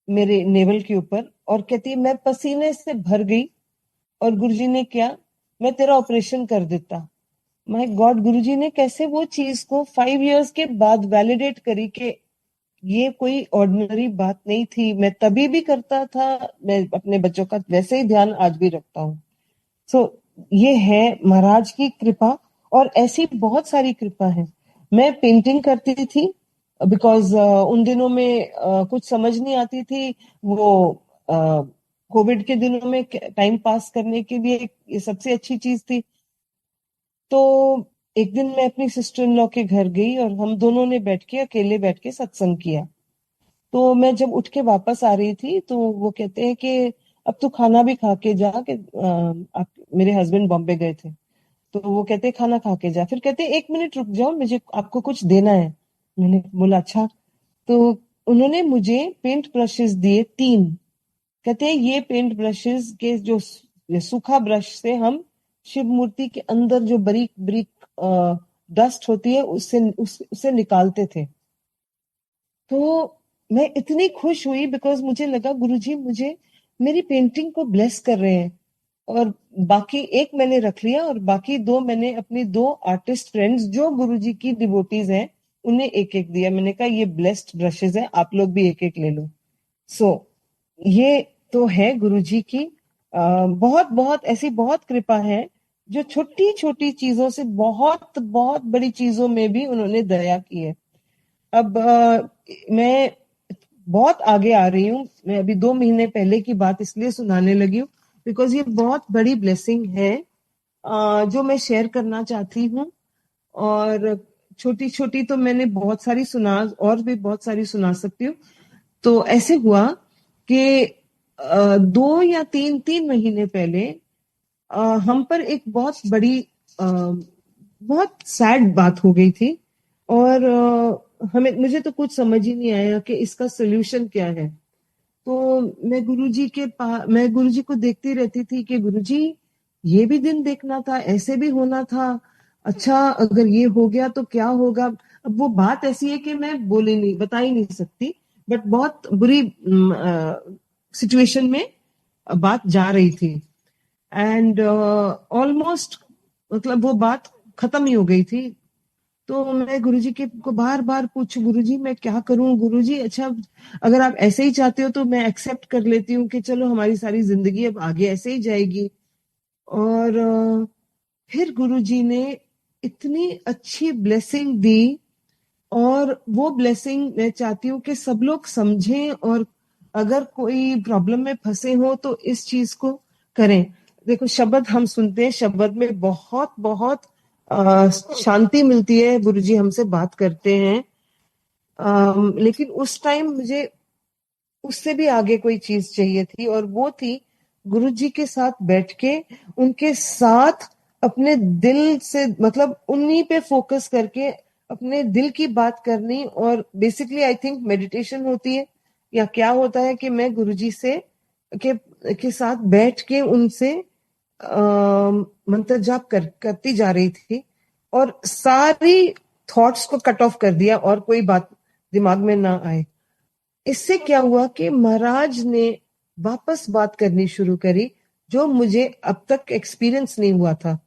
मेरे नेवल के ऊपर, और कहती है मैं पसीने से भर गई, और गुरुजी ने क्या, मैं तेरा ऑपरेशन कर देता। माय गॉड, गुरुजी ने कैसे वो चीज को 5 इयर्स के बाद वैलिडेट करी कि ये कोई ऑर्डिनरी बात नहीं थी। मैं तभी भी करता था, मैं अपने बच्चों का वैसे ही ध्यान आज भी रखता हूँ। सो ये है महाराज की कृपा, और ऐसी बहुत सारी कृपा है। मैं पेंटिंग करती थी बिकॉज उन दिनों में कुछ समझ नहीं आती थी, वो कोविड के दिनों में टाइम पास करने के लिए ये सबसे अच्छी चीज थी। तो एक दिन मैं अपनी सिस्टर इन लॉ के घर गई, और हम दोनों ने बैठ के, अकेले बैठ के सत्संग किया। तो मैं जब उठ के वापस आ रही थी तो वो कहते हैं कि अब तू खाना भी खा के जा, कि आप, मेरे हस्बैंड बॉम्बे गए थे, तो वो कहते खाना खा के जा। फिर कहते 1 मिनट रुक जाओ, मुझे आपको कुछ देना है। मैंने बोला अच्छा। तो उन्होंने मुझे पेंट ब्रशेस दिए 3। कहते हैं ये पेंट ब्रशेस के जो सूखा ब्रश से हम शिव मूर्ति के अंदर जो बारीक बारीक डस्ट होती है उससे निकालते थे। तो मैं इतनी खुश हुई बिकॉज मुझे लगा गुरुजी मुझे मेरी पेंटिंग को ब्लेस कर रहे हैं। और बाकी एक मैंने रख लिया, और बाकी 2 मैंने अपनी 2 आर्टिस्ट फ्रेंड्स जो गुरुजी की डिवोटीज हैं उन्हें एक एक दिया। मैंने कहा ये ब्लेस्ड ब्रशेस हैं, आप लोग भी एक एक ले लो। सो ये तो है गुरुजी की बहुत बहुत ऐसी बहुत कृपा है, जो छोटी छोटी चीजों से बहुत बहुत बड़ी चीजों में भी उन्होंने दया की है। अब मैं बहुत आगे आ रही हूँ। मैं अभी 2 महीने पहले की बात इसलिए सुनाने लगी हूँ बिकॉज ये बहुत बड़ी ब्लेसिंग है जो मैं शेयर करना चाहती हूँ। और छोटी छोटी तो मैंने बहुत सारी सुना, और भी बहुत सारी सुना सकती हूँ। तो ऐसे हुआ कि 2 या 3 महीने पहले हम पर एक बहुत बड़ी बहुत सैड बात हो गई थी, और मुझे तो कुछ समझ ही नहीं आया कि इसका सोल्यूशन क्या है। तो मैं गुरुजी को देखती रहती थी कि गुरुजी ये भी दिन देखना था, ऐसे भी होना था, अच्छा अगर ये हो गया तो क्या होगा। अब वो बात ऐसी है कि मैं बता ही नहीं सकती, बट बहुत बुरी सिचुएशन में बात जा रही थी। एंड ऑलमोस्ट मतलब वो बात खत्म ही हो गई थी। तो मैं गुरुजी को बार बार पूछूं, गुरुजी मैं क्या करूं, गुरुजी अच्छा अगर आप ऐसे ही चाहते हो तो मैं एक्सेप्ट कर लेती हूँ कि चलो हमारी सारी जिंदगी अब आगे ऐसे ही जाएगी। और फिर गुरुजी ने इतनी अच्छी ब्लेसिंग दी, और वो ब्लेसिंग मैं चाहती हूँ कि सब लोग समझें, और अगर कोई प्रॉब्लम में फंसे हो तो इस चीज को करें। देखो शब्द हम सुनते हैं, शब्द में बहुत बहुत शांति मिलती है, गुरुजी हमसे बात करते हैं, लेकिन उस टाइम मुझे उससे भी आगे कोई चीज चाहिए थी, और वो थी गुरुजी के साथ बैठ के उनके साथ अपने दिल से, मतलब उन्हीं पे फोकस करके अपने दिल की बात करनी। और बेसिकली आई थिंक मेडिटेशन होती है या क्या होता है कि मैं गुरुजी से के साथ बैठ के उनसे मंत्र जाप करती जा रही थी और सारी थॉट्स को कट ऑफ कर दिया और कोई बात दिमाग में ना आए। इससे क्या हुआ कि महाराज ने वापस बात करनी शुरू करी जो मुझे अब तक एक्सपीरियंस नहीं हुआ था।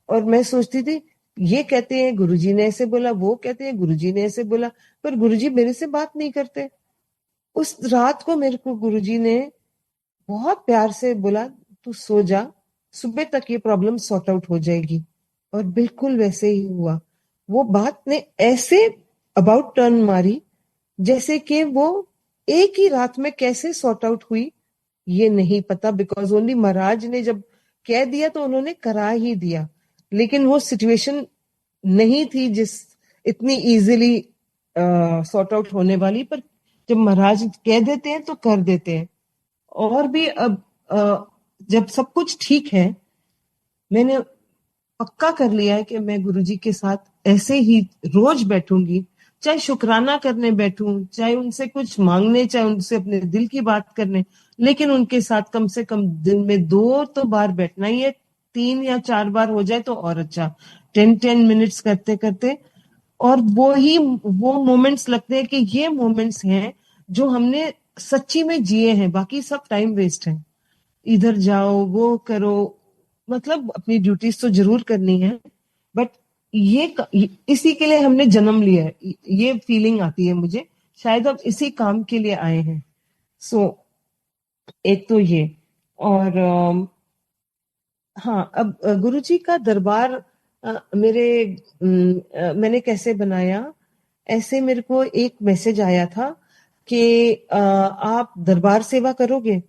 और मैं सोचती थी ये कहते हैं गुरुजी ने ऐसे बोला, वो कहते हैं गुरुजी ने ऐसे बोला, पर गुरुजी मेरे से बात नहीं करते। उस रात को मेरे को गुरुजी ने बहुत प्यार से बोला तू सो जा, सुबह तक ये प्रॉब्लम सॉर्ट आउट हो जाएगी। और बिल्कुल वैसे ही हुआ। वो बात ने ऐसे अबाउट टर्न मारी जैसे कि वो एक ही रात में कैसे सॉर्ट आउट हुई ये नहीं पता, बिकॉज ओनली महाराज ने जब कह दिया तो उन्होंने करा ही दिया। लेकिन वो सिचुएशन नहीं थी जिस इतनी इजीली सॉर्ट आउट होने वाली, पर जब महाराज कह देते हैं तो कर देते हैं। और भी अब जब सब कुछ ठीक है, मैंने पक्का कर लिया है कि मैं गुरुजी के साथ ऐसे ही रोज बैठूंगी, चाहे शुक्राना करने बैठूं, चाहे उनसे कुछ मांगने, चाहे उनसे अपने दिल की बात करने, लेकिन उनके साथ कम से कम दिन में 2 तो बार बैठना ही है। 3 या 4 बार हो जाए तो और अच्छा, 10 मिनट्स करते करते। और वो मोमेंट्स लगते हैं कि ये मोमेंट्स हैं जो हमने सच्ची में जिए हैं, बाकी सब टाइम वेस्ट है। इधर जाओ, वो करो, मतलब अपनी ड्यूटीज तो जरूर करनी है, बट इसी के लिए हमने जन्म लिया है, ये फीलिंग आती है मुझे, शायद अब इसी काम के लिए आए हैं। सो एक तो ये। और हाँ, अब गुरुजी का दरबार मैंने कैसे बनाया, ऐसे मेरे को एक मैसेज आया था कि आप दरबार सेवा करोगे।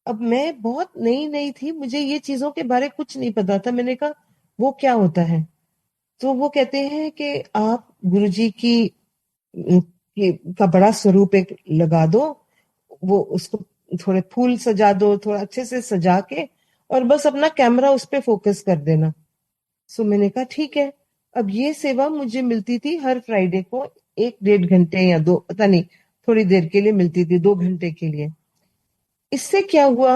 अब मैं बहुत नई नई थी, मुझे ये चीजों के बारे कुछ नहीं पता था। मैंने कहा वो क्या होता है? तो वो कहते हैं कि आप गुरुजी का बड़ा स्वरूप एक लगा दो, वो उसको थोड़े फूल सजा दो, थोड़ा अच्छे से सजा के, और बस अपना कैमरा उस पर फोकस कर देना। सो मैंने कहा ठीक है। अब ये सेवा मुझे मिलती थी हर फ्राइडे को 1-1.5 घंटे या 2, पता नहीं, थोड़ी देर के लिए मिलती थी, 2 घंटे के लिए। इससे क्या हुआ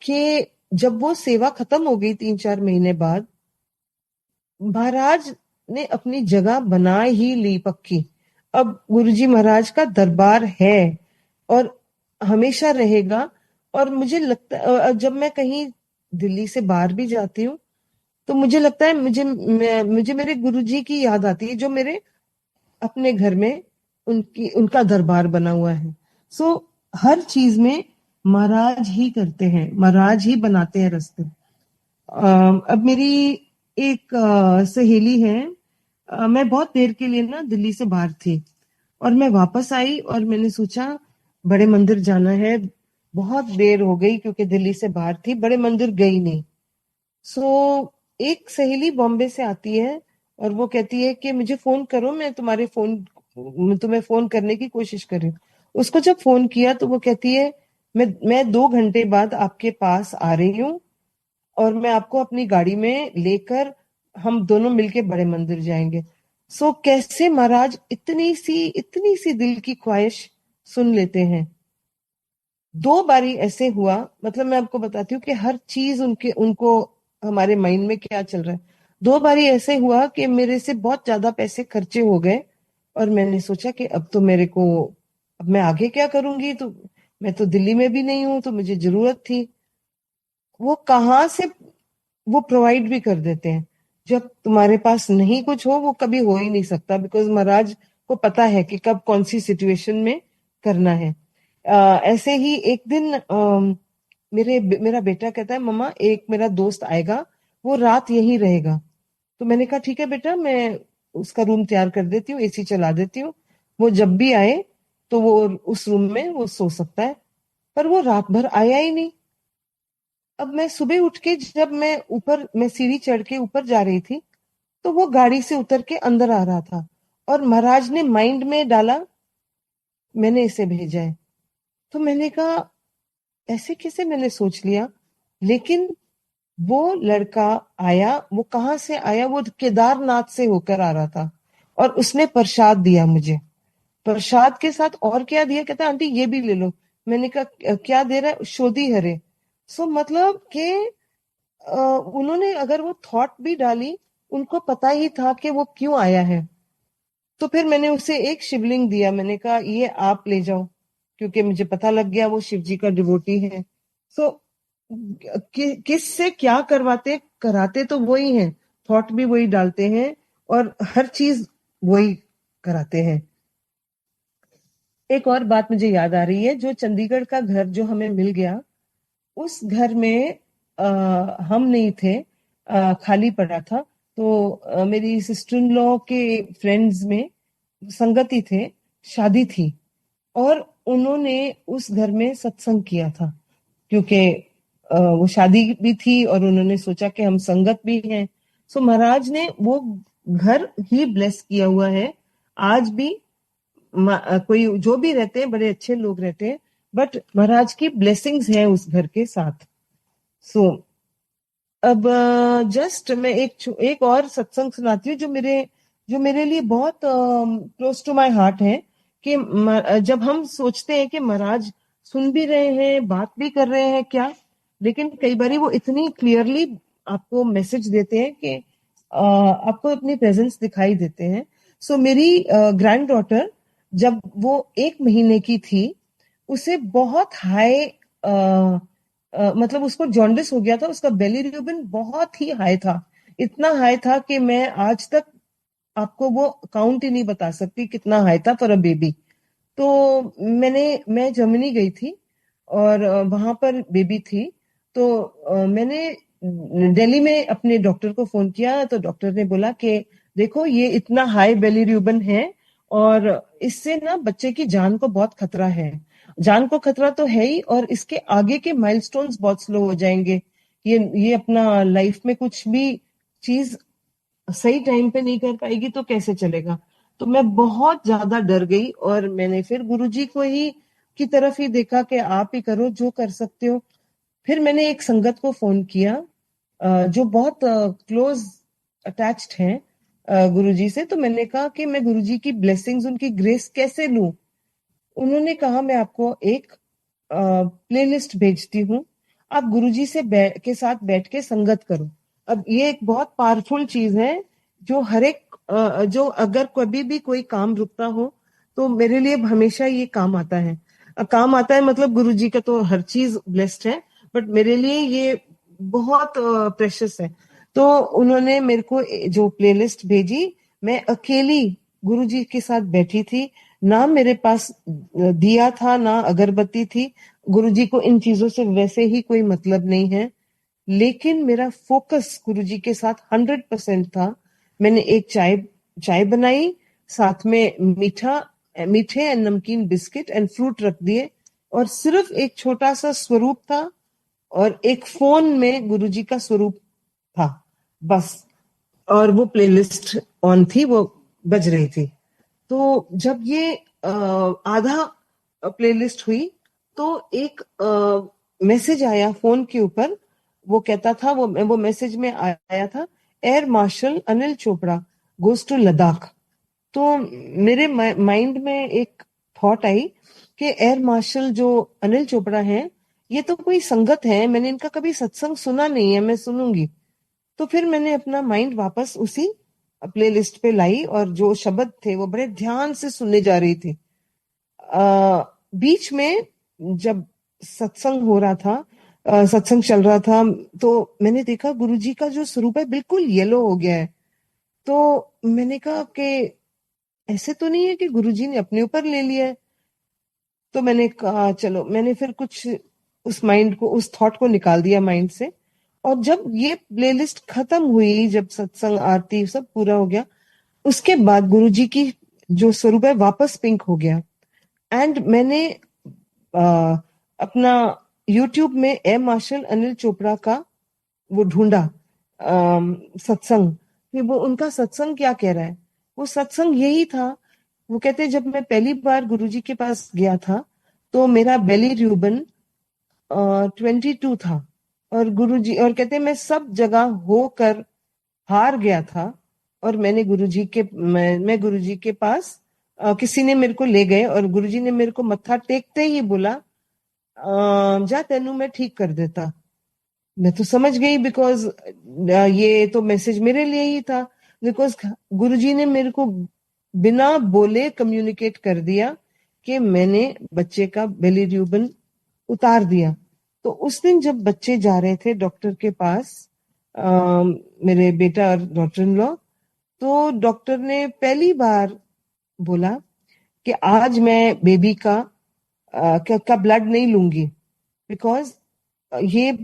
कि जब वो सेवा खत्म हो गई 3-4 महीने बाद, महाराज ने अपनी जगह बना ही ली पक्की। अब गुरुजी महाराज का दरबार है और हमेशा रहेगा। और मुझे लगता जब मैं कहीं दिल्ली से बाहर भी जाती हूँ तो मुझे लगता है मुझे मेरे गुरुजी की याद आती है जो मेरे अपने घर में उनका दरबार बना हुआ है। सो हर चीज में महाराज ही करते हैं, महाराज ही बनाते हैं रास्ते। अब मेरी एक सहेली है, मैं बहुत देर के लिए ना दिल्ली से बाहर थी और मैं वापस आई और मैंने सोचा बड़े मंदिर जाना है। बहुत देर हो गई क्योंकि दिल्ली से बाहर थी, बड़े मंदिर गई नहीं। सो एक सहेली बॉम्बे से आती है और वो कहती है कि मुझे फोन करो, मैं तुम्हें फोन करने की कोशिश कर रही हूँ। उसको जब फोन किया तो वो कहती है मैं 2 घंटे बाद आपके पास आ रही हूँ और मैं आपको अपनी गाड़ी में लेकर हम दोनों मिलके बड़े मंदिर जाएंगे। सो कैसे महाराज इतनी सी दिल की ख्वाहिश सुन लेते हैं। 2 बारी ऐसे हुआ, मतलब मैं आपको बताती हूँ कि हर चीज उनको हमारे माइंड में क्या चल रहा है। 2 बारी ऐसे हुआ कि मेरे से बहुत ज्यादा पैसे खर्चे हो गए और मैंने सोचा कि अब मैं आगे क्या करूंगी, तो मैं तो दिल्ली में भी नहीं हूं, तो मुझे जरूरत थी। वो कहाँ से वो प्रोवाइड भी कर देते हैं। जब तुम्हारे पास नहीं कुछ हो, वो कभी हो ही नहीं सकता, बिकॉज महाराज को पता है कि कब कौन सी सिचुएशन में करना है। ऐसे ही एक दिन मेरा बेटा कहता है मम्मा एक मेरा दोस्त आएगा, वो रात यहीं रहेगा। तो मैंने कहा ठीक है बेटा, मैं उसका रूम तैयार कर देती हूँ, एसी चला देती हूँ, वो जब भी आए तो वो उस रूम में वो सो सकता है। पर वो रात भर आया ही नहीं। अब मैं सुबह उठ के जब मैं सीढ़ी चढ़ के ऊपर जा रही थी तो वो गाड़ी से उतर के अंदर आ रहा था और महाराज ने माइंड में डाला मैंने इसे भेजा है। तो मैंने कहा ऐसे कैसे, मैंने सोच लिया। लेकिन वो लड़का आया, वो कहाँ से आया, वो केदारनाथ से होकर आ रहा था और उसने प्रसाद दिया मुझे। प्रसाद के साथ और क्या दिया, कहता आंटी ये भी ले लो। मैंने कहा क्या दे रहा है, शोधी हरे। सो मतलब कि उन्होंने अगर वो थॉट भी डाली, उनको पता ही था कि वो क्यों आया है। तो फिर मैंने उसे एक शिवलिंग दिया, मैंने कहा ये आप ले जाओ, क्योंकि मुझे पता लग गया वो शिव जी का डिवोटी है। सो किस से क्या करवाते कराते तो वही हैं, थॉट भी वही डालते हैं और हर चीज वही कराते हैं। एक और बात मुझे याद आ रही है, जो चंडीगढ़ का घर जो हमें मिल गया, उस घर में हम नहीं थे, खाली पड़ा था। तो मेरी सिस्टर इन लॉ के फ्रेंड्स में संगति थे, शादी थी, और उन्होंने उस घर में सत्संग किया था, क्योंकि वो शादी भी थी और उन्होंने सोचा कि हम संगत भी हैं। सो महाराज ने वो घर ही ब्लेस किया हुआ है। आज भी कोई जो भी रहते हैं बड़े अच्छे लोग रहते हैं, बट महाराज की ब्लेसिंग्स हैं उस घर के साथ। सो अब जस्ट मैं एक और सत्संग सुनाती हूँ जो मेरे लिए बहुत क्लोज टू माय हार्ट है। कि जब हम सोचते हैं कि महाराज सुन भी रहे हैं, बात भी कर रहे हैं क्या, लेकिन कई बार वो इतनी क्लियरली आपको मैसेज देते हैं कि आपको अपनी प्रेजेंस दिखाई देते हैं। सो मेरी ग्रैंड डॉटर जब वो 1 महीने की थी, उसे बहुत हाई मतलब उसको जॉन्डिस हो गया था, उसका बेलीरूबिन बहुत ही हाई था, इतना हाई था कि मैं आज तक आपको वो काउंट ही नहीं बता सकती कितना हाई था फॉर अ बेबी। तो मैं जर्मनी गई थी और वहां पर बेबी थी। तो मैंने दिल्ली में अपने डॉक्टर को फोन किया, तो डॉक्टर ने बोला कि देखो ये इतना हाई बेलीरूबिन है और इससे ना बच्चे की जान को बहुत खतरा है। जान को खतरा तो है ही, और इसके आगे के माइलस्टोन्स बहुत स्लो हो जाएंगे। ये अपना लाइफ में कुछ भी चीज सही टाइम पे नहीं कर पाएगी तो कैसे चलेगा। तो मैं बहुत ज्यादा डर गई और मैंने फिर गुरुजी को ही की तरफ ही देखा कि आप ही करो जो कर सकते हो। फिर मैंने एक संगत को फोन किया जो बहुत क्लोज अटैच्ड हैं गुरुजी से। तो मैंने कहा कि मैं गुरुजी की ब्लेसिंग्स, उनकी ग्रेस कैसे लूं। उन्होंने कहा मैं आपको एक प्लेलिस्ट भेजती हूँ, आप गुरुजी के साथ बैठ के संगत करो। अब ये एक बहुत पावरफुल चीज है, जो हर एक जो अगर कभी भी कोई काम रुकता हो तो मेरे लिए हमेशा ये काम आता है। काम आता है मतलब गुरुजी का तो हर चीज ब्लेस्ड है, बट मेरे लिए ये बहुत प्रेशियस है। तो उन्होंने मेरे को जो प्लेलिस्ट भेजी, मैं अकेली गुरुजी के साथ बैठी थी, ना मेरे पास दिया था ना अगरबत्ती थी। गुरुजी को इन चीजों से वैसे ही कोई मतलब नहीं है, लेकिन मेरा फोकस गुरुजी के साथ 100% था। मैंने एक चाय चाय बनाई, साथ में मीठे एंड नमकीन बिस्किट एंड फ्रूट रख दिए, और सिर्फ एक छोटा सा स्वरूप था और एक फोन में गुरुजी का स्वरूप था बस, और वो प्लेलिस्ट ऑन थी, वो बज रही थी। तो जब ये आधा प्लेलिस्ट हुई तो एक मैसेज आया फोन के ऊपर। वो कहता था, वो मैसेज में आया था, air marshal Anil Chopra goes to Ladakh. तो मेरे माइंड में एक थॉट आई कि एयर मार्शल जो अनिल चोपड़ा हैं, ये तो कोई संगत है, मैंने इनका कभी सत्संग सुना नहीं है, मैं सुनूंगी। तो फिर मैंने अपना माइंड वापस उसी प्लेलिस्ट पे लाई और जो शब्द थे वो बड़े ध्यान से सुनने जा रही थी। बीच में जब सत्संग हो रहा था, सत्संग चल रहा था, तो मैंने देखा गुरुजी का जो स्वरूप है बिल्कुल येलो हो गया है। तो मैंने कहा कि ऐसे तो नहीं है कि गुरुजी ने अपने ऊपर ले लिया है। तो मैंने कहा चलो, मैंने फिर कुछ उस थॉट को निकाल दिया माइंड से। और जब ये प्लेलिस्ट खत्म हुई, जब सत्संग आरती सब पूरा हो गया, उसके बाद गुरुजी की जो स्वरूप है वापस पिंक हो गया। एंड मैंने अपना यूट्यूब में एयर मार्शल अनिल चोपड़ा का वो ढूंढा सत्संग, कि वो उनका सत्संग क्या कह रहा है। वो सत्संग यही था, वो कहते जब मैं पहली बार गुरुजी के पास गया था तो मेरा बेली रूबन 22 था, और गुरुजी, और कहते मैं सब जगह होकर हार गया था। और मैं गुरुजी के पास किसी ने मेरे को ले गए और गुरुजी ने मेरे को मत्था टेकते ही बोला जा तेनू मैं ठीक कर देता। मैं तो समझ गई, बिकॉज ये तो मैसेज मेरे लिए ही था। बिकॉज गुरुजी ने मेरे को बिना बोले कम्युनिकेट कर दिया कि मैंने बच्चे का बेली ट्यूबन उतार दिया। तो उस दिन जब बच्चे जा रहे थे डॉक्टर के पास, मेरे बेटा और डॉटर इन लॉ, तो डॉक्टर ने पहली बार बोला कि आज मैं बेबी का ब्लड नहीं लूंगी, बिकॉज ये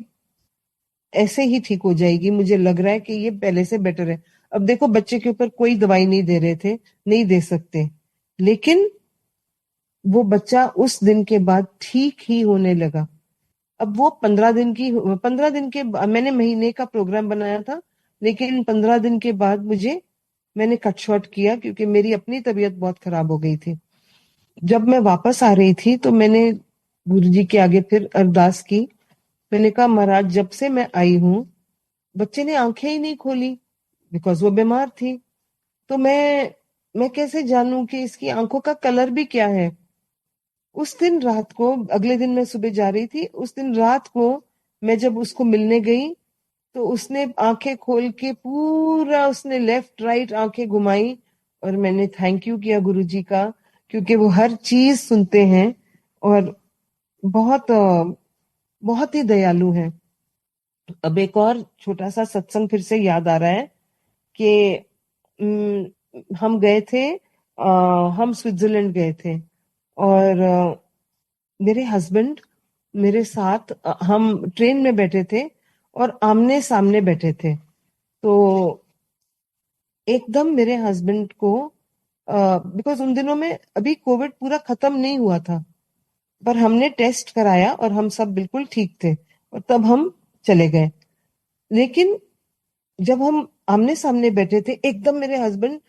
ऐसे ही ठीक हो जाएगी, मुझे लग रहा है कि ये पहले से बेटर है। अब देखो, बच्चे के ऊपर कोई दवाई नहीं दे रहे थे, नहीं दे सकते, लेकिन वो बच्चा उस दिन के बाद ठीक ही होने लगा। अब वो 15 दिन के मैंने महीने का प्रोग्राम बनाया था, लेकिन 15 दिन के बाद मैंने कट शॉर्ट किया, क्योंकि मेरी अपनी तबीयत बहुत खराब हो गई थी। जब मैं वापस आ रही थी तो मैंने गुरुजी के आगे फिर अरदास की। मैंने कहा, महाराज, जब से मैं आई हूं बच्चे ने आंखें ही नहीं खोली, बिकॉज वो बीमार थी। तो मैं कैसे जानूं कि इसकी आंखों का कलर भी क्या है। उस दिन रात को, अगले दिन मैं सुबह जा रही थी, उस दिन रात को मैं जब उसको मिलने गई तो उसने आंखें खोल के पूरा उसने लेफ्ट राइट आंखें घुमाई, और मैंने थैंक यू किया गुरुजी का, क्योंकि वो हर चीज सुनते हैं और बहुत ही दयालु हैं। अब एक और छोटा सा सत्संग फिर से याद आ रहा है कि हम गए थे, हम स्विट्जरलैंड गए थे, और मेरे हस्बैंड मेरे साथ, हम ट्रेन में बैठे थे और आमने सामने बैठे थे। तो एकदम मेरे हस्बैंड को, बिकॉज उन दिनों में अभी कोविड पूरा खत्म नहीं हुआ था, पर हमने टेस्ट कराया और हम सब बिल्कुल ठीक थे, और तब हम चले गए। लेकिन जब हम आमने सामने बैठे थे, एकदम मेरे हस्बैंड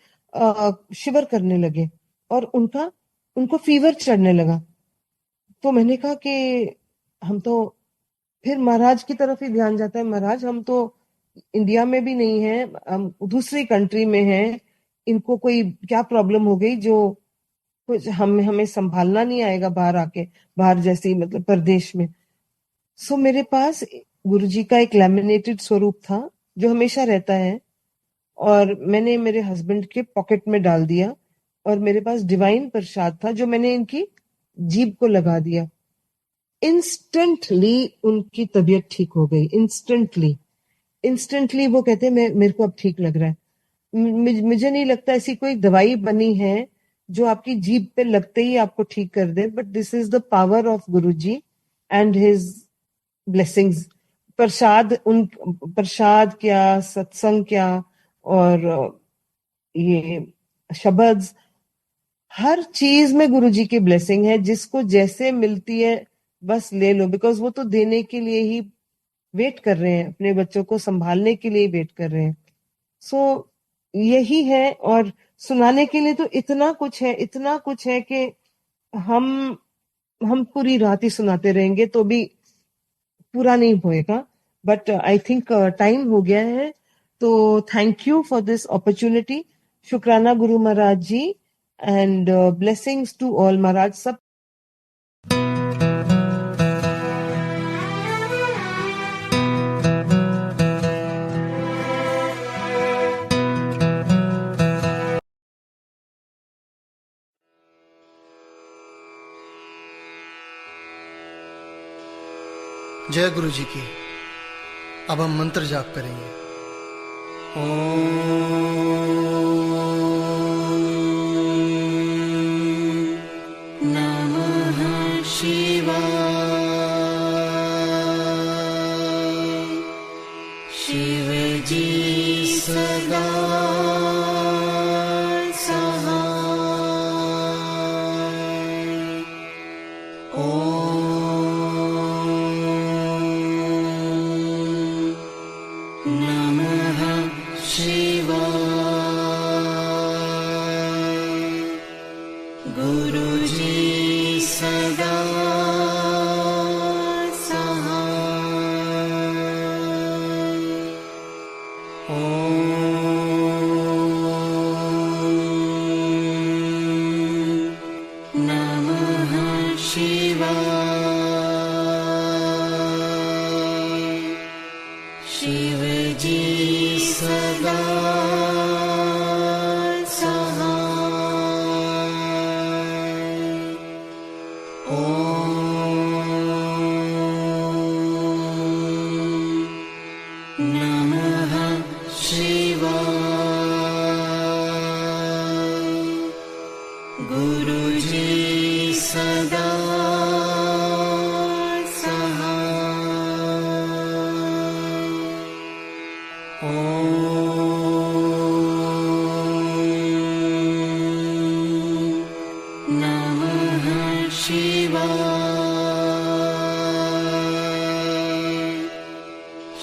शिवर करने लगे और उनको फीवर चढ़ने लगा। तो मैंने कहा कि हम तो, फिर महाराज की तरफ ही ध्यान जाता है, महाराज हम तो इंडिया में भी नहीं है, हम दूसरी कंट्री में हैं, इनको कोई क्या प्रॉब्लम हो गई जो कुछ हमें संभालना नहीं आएगा बाहर जैसी, मतलब प्रदेश में। सो मेरे पास गुरुजी का एक लैमिनेटेड स्वरूप था जो हमेशा रहता है, और मैंने मेरे हस्बैंड के पॉकेट में डाल दिया, और मेरे पास डिवाइन प्रसाद था जो मैंने इनकी जीभ को लगा दिया। इंस्टेंटली उनकी तबीयत ठीक हो गई, इंस्टेंटली वो कहते हैं, मेरे को अब ठीक लग रहा है। मुझे नहीं लगता ऐसी कोई दवाई बनी है जो आपकी जीभ पे लगते ही आपको ठीक कर दे, but this is the power of Guruji and his blessings. प्रसाद क्या, सत्संग क्या, और ये शब्द, हर चीज में गुरुजी की ब्लेसिंग है। जिसको जैसे मिलती है बस ले लो, बिकॉज वो तो देने के लिए ही वेट कर रहे हैं, अपने बच्चों को संभालने के लिए वेट कर रहे हैं। सो यही है, और सुनाने के लिए तो इतना कुछ है कि हम पूरी रात ही सुनाते रहेंगे तो भी पूरा नहीं होएगा। बट आई थिंक टाइम हो गया है, तो thank you for this opportunity. शुक्राना गुरु महाराज जी, एंड ब्लेसिंग्स टू ऑल महाराज। सब जय गुरु जी की। अब हम मंत्र जाप करेंगे। नमः शिवाय। शिव जी सदा जी सदा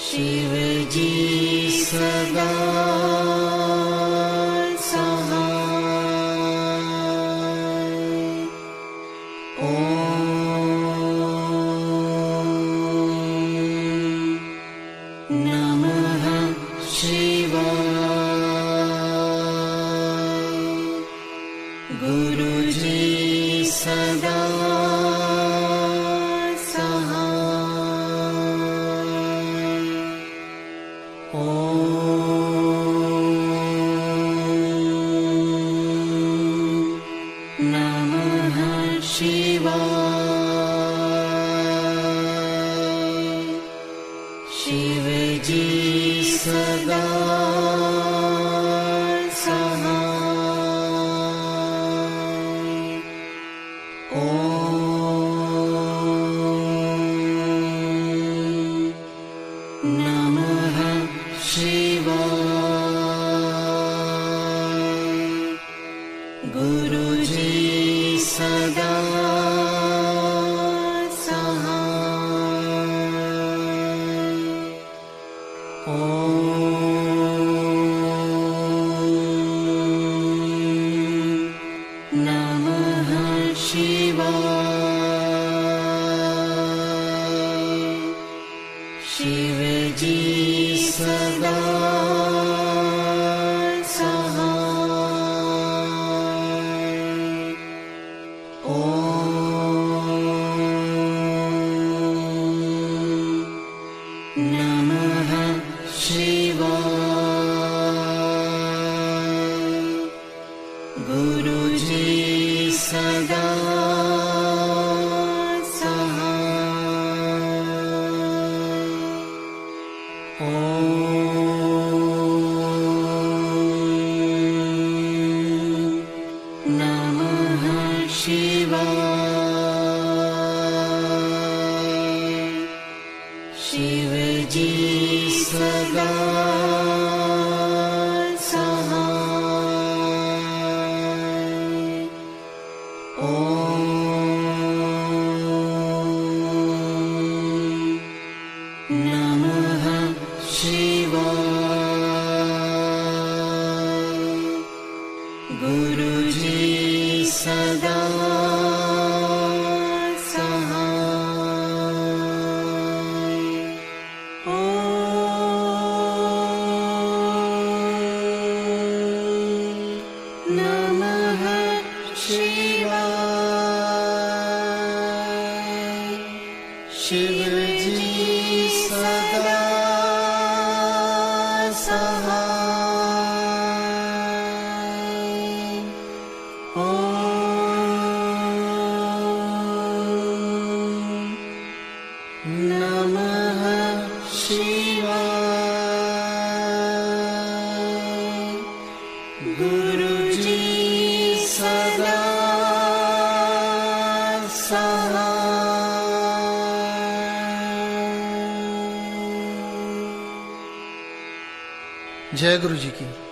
शिव जी सदा सहाय। ओम नमः शिवाय। गुरु जी सदा शिव जी सदा सहाय। ओम नमः शिवाय। गुरु जी सदा शिव जी सदा सहाय। ओम नमः शिवाय। गुरु जी सदा शिव जी सदा सहाय। ओम नमः शिवाय। गुरु जी सदा शिव जी सदा सहाय। ओम नमः शिवाय। गुरु जी सदा जय गुरु जी की।